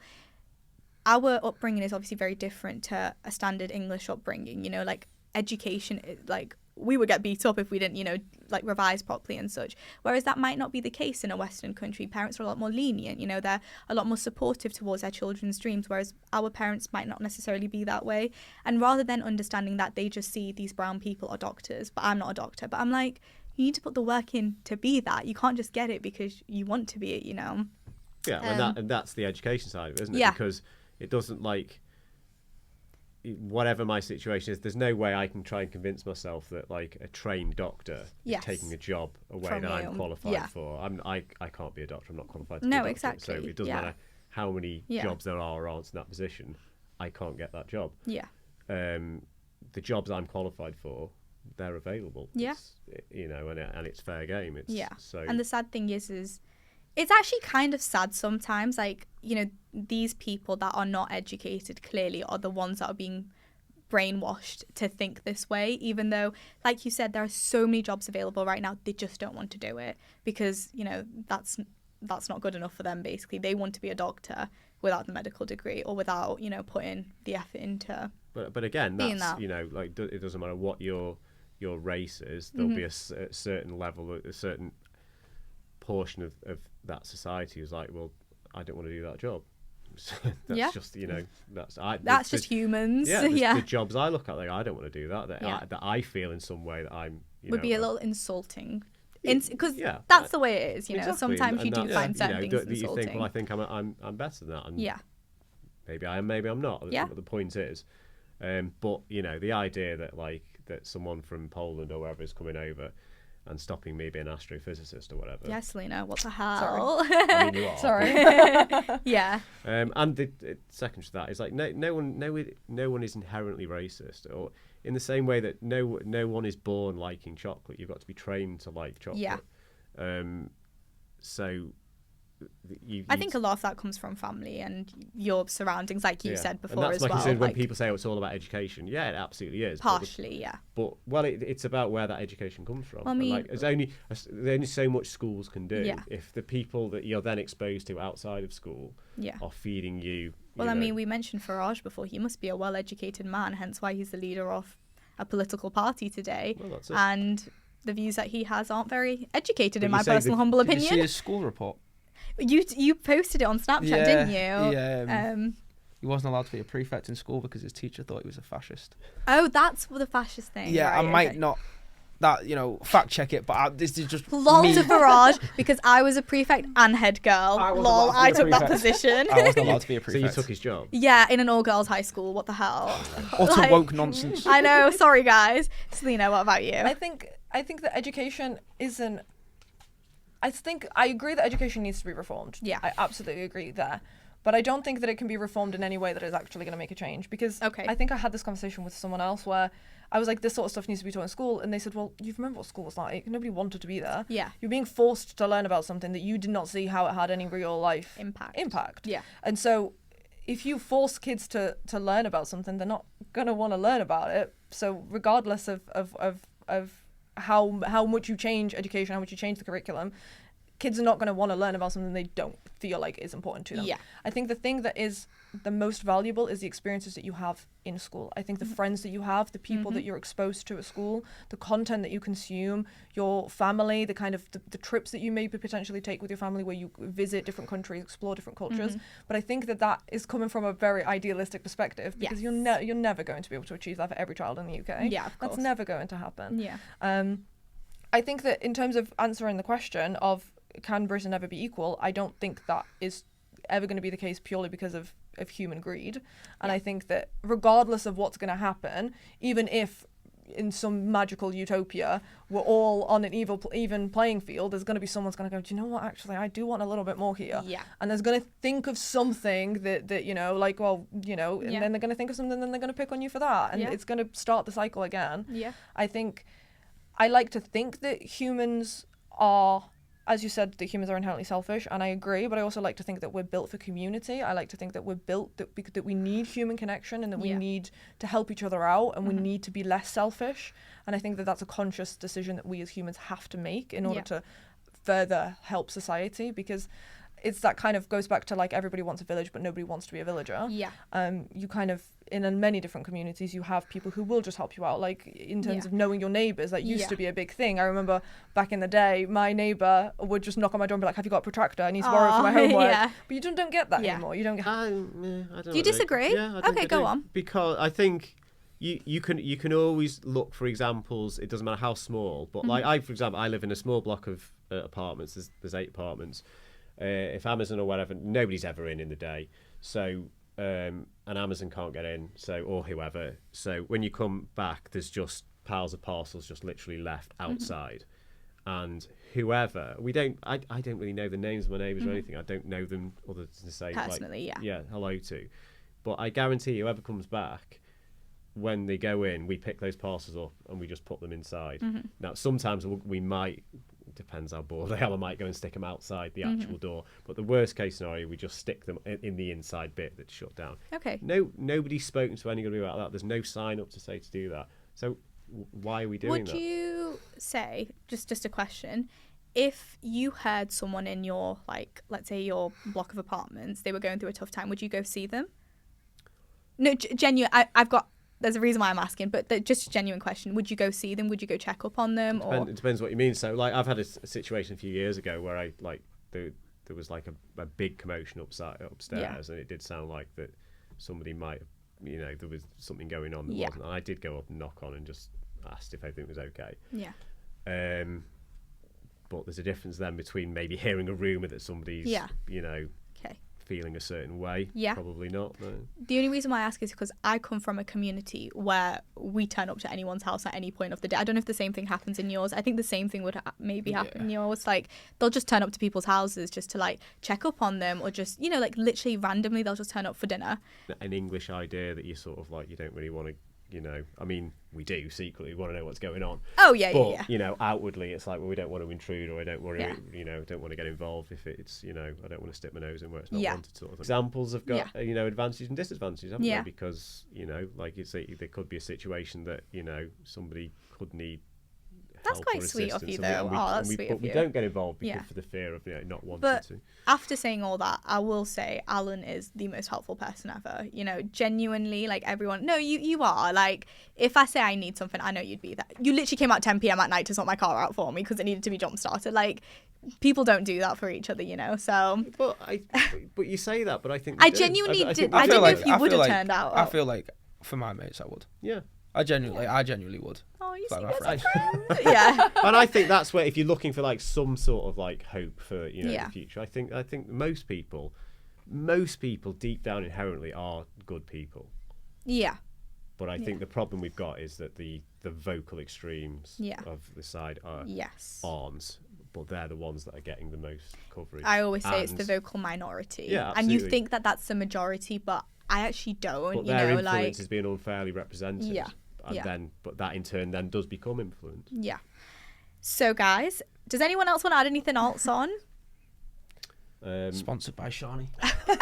S1: Our upbringing is obviously very different to a standard English upbringing, like education, like we would get beat up if we didn't, revise properly and such. Whereas that might not be the case in a Western country. Parents are a lot more lenient, they're a lot more supportive towards their children's dreams, whereas our parents might not necessarily be that way. And rather than understanding that, they just see these brown people are doctors, but I'm not a doctor. But I'm like, you need to put the work in to be that. You can't just get it because you want to be it,
S4: Yeah, and that's the education side of it, isn't it?
S1: Yeah.
S4: Because it doesn't whatever my situation is, there's no way I can try and convince myself that like a trained doctor
S1: Yes.
S4: is taking a job away
S1: From
S4: that
S1: you.
S4: I'm qualified
S1: Yeah.
S4: for. I can't be a doctor. I'm not qualified to be
S1: No,
S4: a doctor.
S1: exactly.
S4: So it doesn't
S1: Yeah.
S4: matter how many
S1: Yeah.
S4: jobs there are or aren't in that position. I can't get that job.
S1: Yeah.
S4: The jobs I'm qualified for, they're available.
S1: Yeah.
S4: And it's fair game. It's
S1: Yeah.
S4: So
S1: And the sad thing is it's actually kind of sad sometimes. Like, these people that are not educated clearly are the ones that are being brainwashed to think this way, even though, like you said, there are so many jobs available right now. They just don't want to do it because, that's not good enough for them, basically. They want to be a doctor without the medical degree or without, putting the effort into...
S4: But again,
S1: being
S4: that's
S1: that.
S4: it doesn't matter what your race is. There'll be a certain level, a certain portion of that society who's like, well, I don't want to do that job. That's
S1: Yeah.
S4: just
S1: That's just humans.
S4: Yeah,
S1: Yeah.
S4: the jobs I look at, like, I don't want to do that.
S1: Yeah.
S4: That I feel in some way that I'm
S1: Would be a little insulting. Because
S4: Yeah.
S1: that's the way it is,
S4: Exactly,
S1: sometimes
S4: and
S1: you do
S4: that's,
S1: find certain things
S4: that you
S1: insulting.
S4: think, well, I think I'm better than that, and
S1: Yeah.
S4: maybe I am, maybe I'm not.
S1: Yeah.
S4: But the point is, but the idea that someone from Poland or wherever is coming over and stopping me being an astrophysicist or whatever.
S1: Yeah, Celina, what the hell?
S4: I mean, you are.
S3: Sorry.
S1: Yeah.
S4: And the second to that is like no one is inherently racist, or in the same way that no one is born liking chocolate. You've got to be trained to like chocolate.
S1: Yeah.
S4: So
S1: I think a lot of that comes from family and your surroundings, like you said before,
S4: and that's
S1: as
S4: my
S1: well.
S4: concern when people say, "Oh, it's all about education." Yeah, it absolutely is.
S1: Partially, yeah.
S4: But it's about where that education comes from.
S1: I mean,
S4: there's only so much schools can do.
S1: Yeah.
S4: If the people that you're then exposed to outside of school
S1: Yeah.
S4: are feeding you.
S1: Well, I mean, we mentioned Farage before. He must be a well-educated man, hence why he's the leader of a political party today.
S4: Well, that's it.
S1: And the views that he has aren't very educated,
S4: But
S1: in
S4: you
S1: my
S4: say
S1: personal humble
S2: Did you see
S1: opinion.
S2: his school report?
S1: You posted it on Snapchat, didn't you?
S2: Yeah. He wasn't allowed to be a prefect in school because his teacher thought he was a fascist.
S1: Oh, that's the fascist thing.
S2: Yeah,
S1: right,
S2: I might
S1: okay.
S2: not fact check it, but this is just
S1: Lol
S2: me.
S1: to Farage because I was a prefect and head girl.
S2: I wasn't
S1: Lol,
S2: allowed to
S1: I
S2: be a
S1: took that
S2: prefect.
S1: position.
S2: I wasn't allowed to be a
S4: So
S2: prefect.
S4: you took his job.
S1: Yeah, in an all-girls high school. What the hell?
S2: Utter
S1: Like-
S2: woke nonsense.
S1: I know. Sorry, guys. Celina, what about you?
S3: I think that education isn't. I agree that education needs to be reformed.
S1: Yeah.
S3: I absolutely agree there. But I don't think that it can be reformed in any way that is actually going to make a change. Because
S1: Okay.
S3: I think I had this conversation with someone else where I was like, this sort of stuff needs to be taught in school. And they said, well, you remember what school was like. Nobody wanted to be there.
S1: Yeah.
S3: You're being forced to learn about something that you did not see how it had any real life
S1: Impact.
S3: impact.
S1: Yeah.
S3: And so if you force kids to learn about something, they're not going to want to learn about it. So regardless of how much you change education, how much you change the curriculum, kids are not going to want to learn about something they don't feel like is important to them.
S1: Yeah.
S3: I think the thing that is the most valuable is the experiences that you have in school. I think the friends that you have, the people that you're exposed to at school, the content that you consume, your family, the kind of the trips that you maybe potentially take with your family where you visit different countries, explore different cultures. But I think that is coming from a very idealistic perspective, because you're never going to be able to achieve that for every child in the UK.
S1: Yeah, of course.
S3: That's never going to happen.
S1: Yeah.
S3: I think that in terms of answering the question of can Britain ever be equal, I don't think that is ever going to be the case purely because of human greed. And I think that regardless of what's going to happen, even if in some magical utopia we're all on an even playing field, there's going to be someone's going to go, do you know what, actually I do want a little bit more here.
S1: Yeah.
S3: And there's going to think of something that you know, like, well, you know, and then they're going to think of something, and then they're going to pick on you for that, and it's going to start the cycle again. I think I like to think that humans are, as you said, that humans are inherently selfish, and I agree, but I also like to think that we're built for community. I like to think that we're built that we need human connection, and that we need to help each other out, and we need to be less selfish. And I think that that's a conscious decision that we as humans have to make in order to further help society, because it's that kind of goes back to like everybody wants a village but nobody wants to be a villager. You kind of, in many different communities, you have people who will just help you out, like in terms of knowing your neighbours. That used to be a big thing. I remember back in the day, my neighbour would just knock on my door and be like, have you got a protractor? I need to borrow it for my homework. But you don't get that anymore. You don't get.
S4: I don't
S1: Do you disagree?
S4: Yeah, I think
S1: Okay,
S4: I
S1: go
S4: do.
S1: on.
S4: Because I think you can always look for examples. It doesn't matter how small, but like for example, I live in a small block of apartments. There's 8 apartments. If Amazon or whatever, nobody's ever in the day, so and Amazon can't get in, so, or whoever. So when you come back, there's just piles of parcels just literally left outside, and whoever I don't really know the names of my neighbours or anything. I don't know them other than to say
S1: Personally,
S4: like, hello to. But I guarantee whoever comes back, when they go in, we pick those parcels up and we just put them inside. Now sometimes we might. Depends how bored they are, I might go and stick them outside the actual door, but the worst case scenario, we just stick them in the inside bit that's shut down. Nobody's spoken to anybody about that. There's no sign up to say to do that, so why are we doing that?
S1: Would you say, just a question, if you heard someone in your, like, let's say your block of apartments, they were going through a tough time, would you go see them? No, genuine. There's a reason why I'm asking, but just a genuine question. Would you go see them? Would you go check up on them?
S4: It depends what you mean. So, like, I've had a situation a few years ago where there was like a big commotion upstairs, and it did sound like that somebody might, you know, there was something going on that wasn't. And I did go up and knock on and just asked if everything was okay. But there's a difference then between maybe hearing a rumour that somebody's, you know, feeling a certain way. Probably not. No.
S1: The only reason why I ask is because I come from a community where we turn up to anyone's house at any point of the day. I don't know if the same thing happens in yours. I think the same thing would maybe happen in yours. Like, they'll just turn up to people's houses just to like check up on them, or just, you know, like literally randomly they'll just turn up for dinner.
S4: An English idea that you sort of like, you don't really want to, you know, I mean, we do secretly want to know what's going on. But, you know, outwardly it's like, well, we don't want to intrude, or I don't want to, you know, don't want to get involved if it's, you know, I don't want to stick my nose in where it's not wanted, sort of thing. Examples have got, you know, advantages and disadvantages, haven't they? Because, you know, like you say, there could be a situation that, you know, somebody could need
S1: That's
S4: help
S1: quite
S4: or
S1: sweet of you,
S4: assistance,
S1: though. That's sweet
S4: but
S1: of
S4: we
S1: you.
S4: don't get involved because for the fear of, you know, not wanting
S1: But
S4: to.
S1: after saying all that, I will say Alan is the most helpful person ever. You know, genuinely, like, everyone. No, you are. Like, if I say I need something, I know you'd be there. You literally came out 10 p.m. at night to sort my car out for me because it needed to be jump started. Like, people don't do that for each other, you know. So.
S4: But you say that, but I think
S1: I genuinely did. I don't know if you would have turned out.
S2: I feel like for my mates, I would.
S4: Yeah.
S2: I genuinely would.
S1: Oh, you
S2: Like
S1: see,
S2: my
S1: that's
S2: friend.
S1: a friend. Yeah.
S4: And I think that's where, if you're looking for like some sort of like hope for, you know, the future, I think most people deep down inherently are good people.
S1: Yeah.
S4: But I think the problem we've got is that the vocal extremes of the side aren't, but they're the ones that are getting the most coverage.
S1: I always say it's the vocal minority.
S4: Yeah,
S1: and you
S4: absolutely.
S1: think that that's the majority, but I actually don't.
S4: But
S1: you
S4: their
S1: know,
S4: influence
S1: like,
S4: is being unfairly represented.
S1: Yeah.
S4: And then, but that in turn then does become influence.
S1: Yeah. So, guys, does anyone else want to add anything else on?
S2: Sponsored by Shawnee.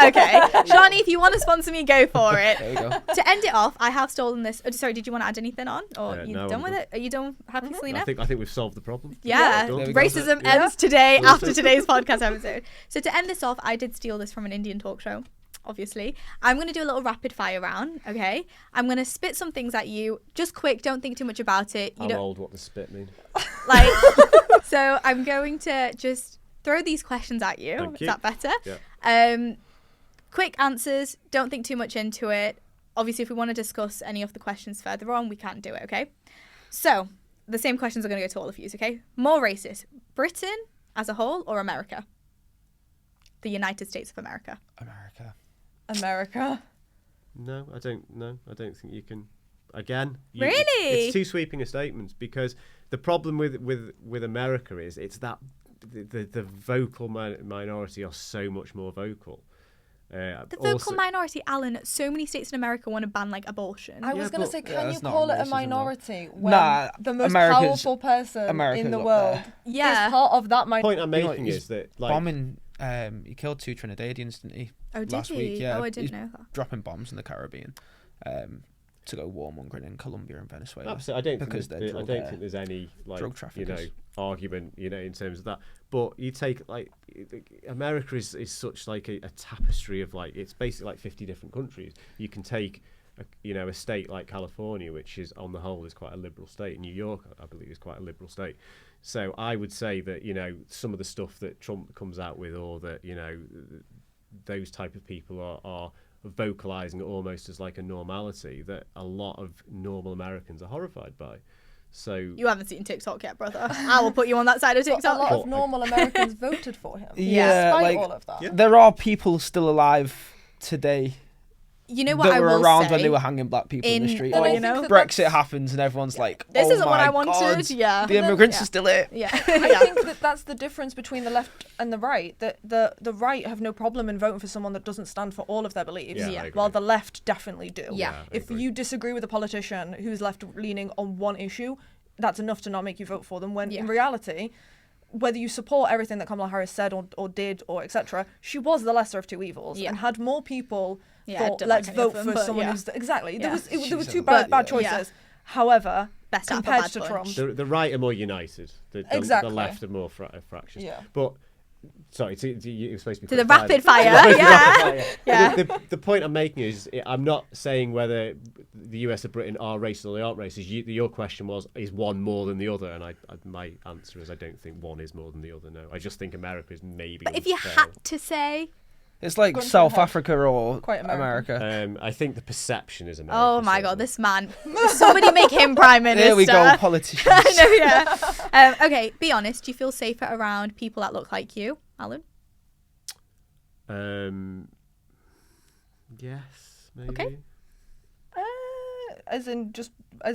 S1: Okay, Shani, if you want to sponsor me, go for it.
S2: There we go.
S1: To end it off, I have stolen this. Oh, sorry, did you want to add anything on, or you
S4: No,
S1: done
S4: I'm
S1: with
S4: done.
S1: it? Are you done? Happy, Selena?
S4: I think we've solved the problem.
S1: Yeah,
S2: There we go.
S1: racism
S4: Yeah.
S1: ends today
S4: Well
S1: after
S4: done.
S1: today's podcast episode. So to end this off, I did steal this from an Indian talk show. Obviously, I'm going to do a little rapid fire round. Okay, I'm going to spit some things at you, just quick. Don't think too much about it. You
S4: How
S1: don't
S4: old? What does spit mean?
S1: like. So I'm going to just throw these questions at you.
S4: Thank
S1: Is
S4: you.
S1: that better?
S4: Yeah.
S1: Quick answers. Don't think too much into it. Obviously, if we want to discuss any of the questions further on, we can do it. Okay. So the same questions are going to go to all of you. Okay. More racist: Britain as a whole or America? The United States of America.
S3: America.
S4: No, I don't. No, I don't think you can. Again,
S1: Really?
S4: it's too sweeping a statement, because the problem with America is it's that the vocal minority are so much more vocal.
S1: The vocal
S4: Also-
S1: minority, Alan. So many states in America want to ban like abortion.
S3: I was
S4: Yeah,
S3: going to
S4: but-
S3: say,
S2: Yeah,
S3: can you
S2: that's not
S3: call it a
S2: racism, though.
S3: minority when
S2: Nah,
S3: the most
S2: America's-
S3: powerful person
S2: America's
S3: in the
S2: up
S3: world
S2: there.
S1: Yeah.
S3: is part of that
S4: The
S3: minority?
S4: point I'm
S2: You know,
S4: making
S2: he's
S4: is that like
S2: Bombing, he killed 2 Trinidadians, didn't he?
S1: Oh, did
S2: last
S1: he?
S2: week, yeah.
S1: Oh, I didn't
S2: He's
S1: know that.
S2: dropping bombs in the Caribbean to go warmongering in Colombia and Venezuela.
S4: absolutely,
S2: because they're
S4: I don't think there's any like
S2: drug
S4: you know
S2: traffickers.
S4: argument in terms of that. But you take like America is such like a tapestry of like it's basically like 50 different countries. You can take a state like California, which is on the whole is quite a liberal state. New York, I believe, is quite a liberal state. So I would say that some of the stuff that Trump comes out with, or that those type of people are vocalizing it almost as like a normality that a lot of normal Americans are horrified by. So
S1: You haven't seen TikTok yet, brother. I will put you on that side of
S3: But a
S1: TikTok.
S3: lot
S4: But-
S3: of normal Americans voted for him.
S2: Yeah,
S3: Despite
S2: like-
S3: all of that.
S4: Yeah.
S2: There are people still alive today
S1: You know what
S2: that
S1: I
S2: were
S1: will
S2: around
S1: say?
S2: when they were hanging black people in the
S1: In-
S2: street.
S1: and
S2: Or,
S1: I think
S2: Brexit happens and everyone's like,
S1: This
S2: oh
S1: isn't what
S2: my
S1: I wanted.
S2: God,
S1: Yeah.
S2: the immigrants
S1: yeah.
S2: are still here.
S1: Yeah.
S3: I
S1: yeah.
S3: think that's the difference between the left and the right. That the right have no problem in voting for someone that doesn't stand for all of their beliefs,
S4: Yeah, I
S1: Yeah.
S4: agree.
S3: while the left definitely do.
S1: Yeah.
S4: I
S3: If
S4: agree.
S3: you disagree with a politician who's left-leaning on one issue, that's enough to not make you vote for them. When
S1: Yeah.
S3: in reality, whether you support everything that Kamala Harris said or did or etc., she was the lesser of two evils,
S1: Yeah.
S3: and had more people
S1: Yeah, I
S3: thought,
S1: don't
S3: let's
S1: like any of
S3: vote
S1: them,
S3: for
S1: but
S3: someone
S1: yeah.
S3: who's exactly.
S1: Yeah.
S3: There were
S2: She's
S3: two
S2: a-
S3: bad
S1: But-
S3: choices.
S1: yeah.
S3: However,
S1: Best out of a
S3: compared
S1: bad
S3: to
S1: bunch.
S3: Trump,
S4: the right are more united. The
S3: Exactly.
S4: left are more fractious.
S3: Yeah.
S4: But sorry, you were supposed to be
S1: To the
S4: quick
S1: rapid
S4: fire.
S1: fire. Yeah. Yeah.
S4: The point I'm making is I'm not saying whether the US or Britain are racist or they aren't racist. Your question was, is one more than the other? And my answer is I don't think one is more than the other. No, I just think America is maybe.
S1: But if you
S4: unfair.
S1: had to say,
S2: It's like
S3: Gun to the
S2: South
S3: head.
S2: Africa or
S3: Quite
S2: America.
S3: American.
S4: I think the perception is America.
S1: oh my God,
S4: certainly.
S1: this man, somebody make him prime minister.
S2: There we go, politicians.
S1: I know, yeah. Okay, be honest. Do you feel safer around people that look like you, Alan?
S4: Yes, maybe.
S1: Okay.
S3: as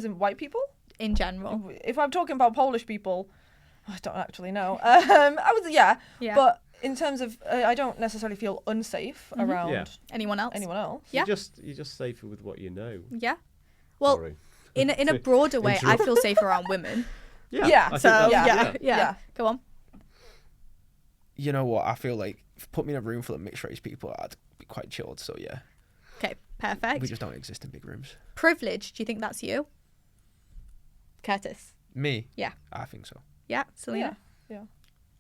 S3: in white people.
S1: In general.
S3: If I'm talking about Polish people, I don't actually know. I was
S1: Yeah.
S3: but in terms of, I don't necessarily feel unsafe around
S4: Yeah.
S1: Anyone else?
S3: anyone else.
S1: Yeah.
S4: You're just safer with what you know.
S1: Yeah. Well,
S4: Sorry.
S1: in a broader way, I feel safer around women.
S3: Yeah,
S4: I think
S1: So
S4: that's-
S1: yeah.
S3: Yeah.
S1: Go on.
S2: You know what? I feel like if you put me in a room full of mixed race people, I'd be quite chilled. So yeah,
S1: Okay, perfect.
S2: we just don't exist in big rooms.
S1: Privilege. Do you think that's you, Curtis?
S2: Me?
S1: Yeah.
S2: I think so.
S1: Yeah, Selena.
S3: Yeah.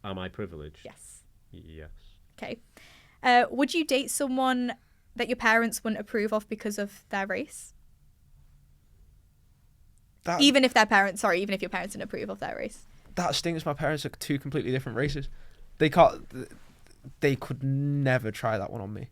S4: Am I privileged?
S1: Yes.
S4: Yes.
S1: Okay. Would you date someone that your parents wouldn't approve of because of their race?
S2: That
S1: Even if your parents didn't approve of their race.
S2: that stings. My parents are 2 completely different races. They can't. They could never try that one on me.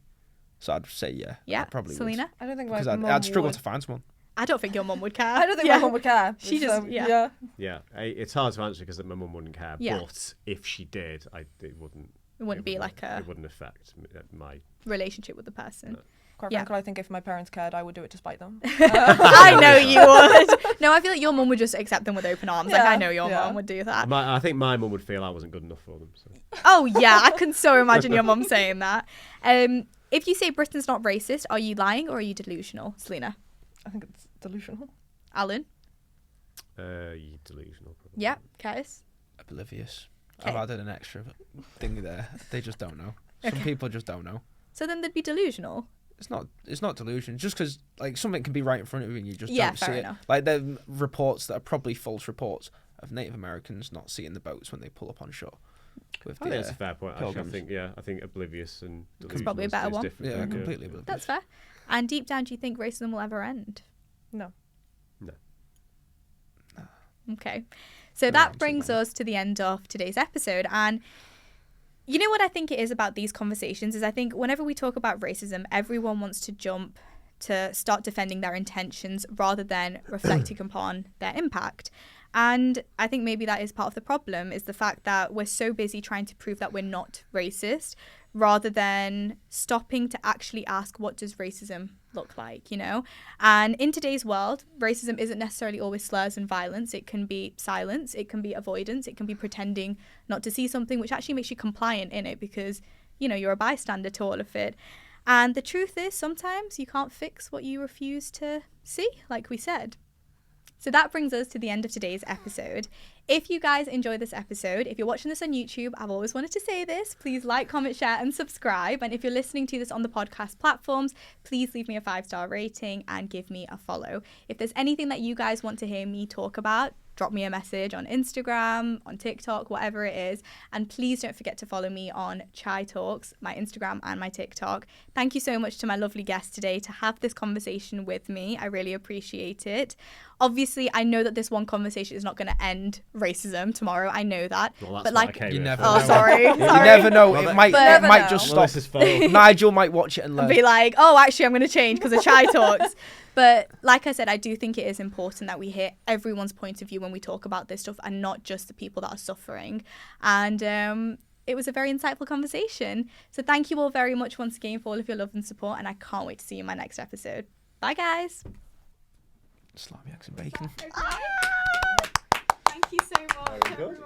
S2: So I'd say yeah.
S1: Yeah,
S2: I probably
S1: Selena.
S3: I don't think my
S2: because
S3: mum
S2: I'd struggle
S3: would.
S2: to find someone.
S1: I don't think your mum would care.
S3: I don't think
S1: Yeah.
S3: my mum would care.
S1: She
S3: So,
S1: just- yeah.
S4: Yeah. It's hard to answer because my mum wouldn't care.
S1: Yeah.
S4: But if she did, it wouldn't.
S1: It wouldn't be like a
S4: It wouldn't affect my.
S1: relationship with the person.
S3: Quite
S1: Yeah.
S3: frankly, I think if my parents cared, I would do it to spite them.
S1: I know you would. No, I feel like your mum would just accept them with open arms. Like
S3: Yeah,
S1: I know your
S3: yeah.
S1: mum would do that.
S4: I think my mum would feel I wasn't good enough for them. So.
S1: Oh yeah, I can so imagine your mum saying that. If you say Britain's not racist, are you lying or are you delusional, Selena?
S3: I think it's delusional.
S1: Alan?
S4: You're delusional. Probably.
S1: Yeah, Curtis?
S2: Oblivious.
S1: Okay.
S2: I've added an extra thing there. They just don't know. Some
S1: Okay.
S2: people just don't know.
S1: So then they'd be delusional.
S2: It's not delusion. Just because like something can be right in front of you and you just
S1: Yeah,
S2: don't see
S1: fair
S2: it.
S1: enough.
S2: Like there are reports that are probably false reports of Native Americans not seeing the boats when they pull up on shore. With
S4: I think that's a fair point. Actually,
S2: pilgrims.
S4: I think oblivious and delusional
S1: probably a better
S4: is
S1: one.
S4: different.
S2: Yeah, completely. Oblivious.
S1: That's fair. And deep down, do you think racism will ever end?
S3: No.
S1: Okay. So that brings us to the end of today's episode. And you know what I think it is about these conversations is I think whenever we talk about racism, everyone wants to jump to start defending their intentions rather than reflecting upon their impact. And I think maybe that is part of the problem is the fact that we're so busy trying to prove that we're not racist rather than stopping to actually ask, what does racism look like, you know? And in today's world, racism isn't necessarily always slurs and violence. It can be silence, it can be avoidance, it can be pretending not to see something, which actually makes you compliant in it because, you know, you're a bystander to all of it. And the truth is, sometimes you can't fix what you refuse to see, like we said. So that brings us to the end of today's episode. If you guys enjoyed this episode, if you're watching this on YouTube, I've always wanted to say this, please like, comment, share and subscribe. And if you're listening to this on the podcast platforms, please leave me a 5-star rating and give me a follow. If there's anything that you guys want to hear me talk about, drop me a message on Instagram, on TikTok, whatever it is. And please don't forget to follow me on ChaiiTalks, my Instagram and my TikTok. Thank you so much to my lovely guest today to have this conversation with me. I really appreciate it. Obviously, I know that this one conversation is not going to end racism tomorrow. I know that.
S4: Well, that's
S1: but
S4: what
S1: like,
S4: I came
S2: You
S4: here
S2: never
S4: for.
S2: know.
S1: oh, sorry.
S2: You never know.
S4: Well,
S2: It
S4: that-
S2: might
S3: Never know.
S2: just stop.
S4: Melissa's fault.
S2: Nigel might watch it and learn.
S1: be like, oh, actually, I'm going to change because of ChaiiTalks. But like I said, I do think it is important that we hear everyone's point of view when we talk about this stuff and not just the people that are suffering. And it was a very insightful conversation. So thank you all very much once again for all of your love and support. And I can't wait to see you in my next episode. Bye, guys.
S2: Salami, eggs and bacon.
S1: Thank you so much.
S4: Very good.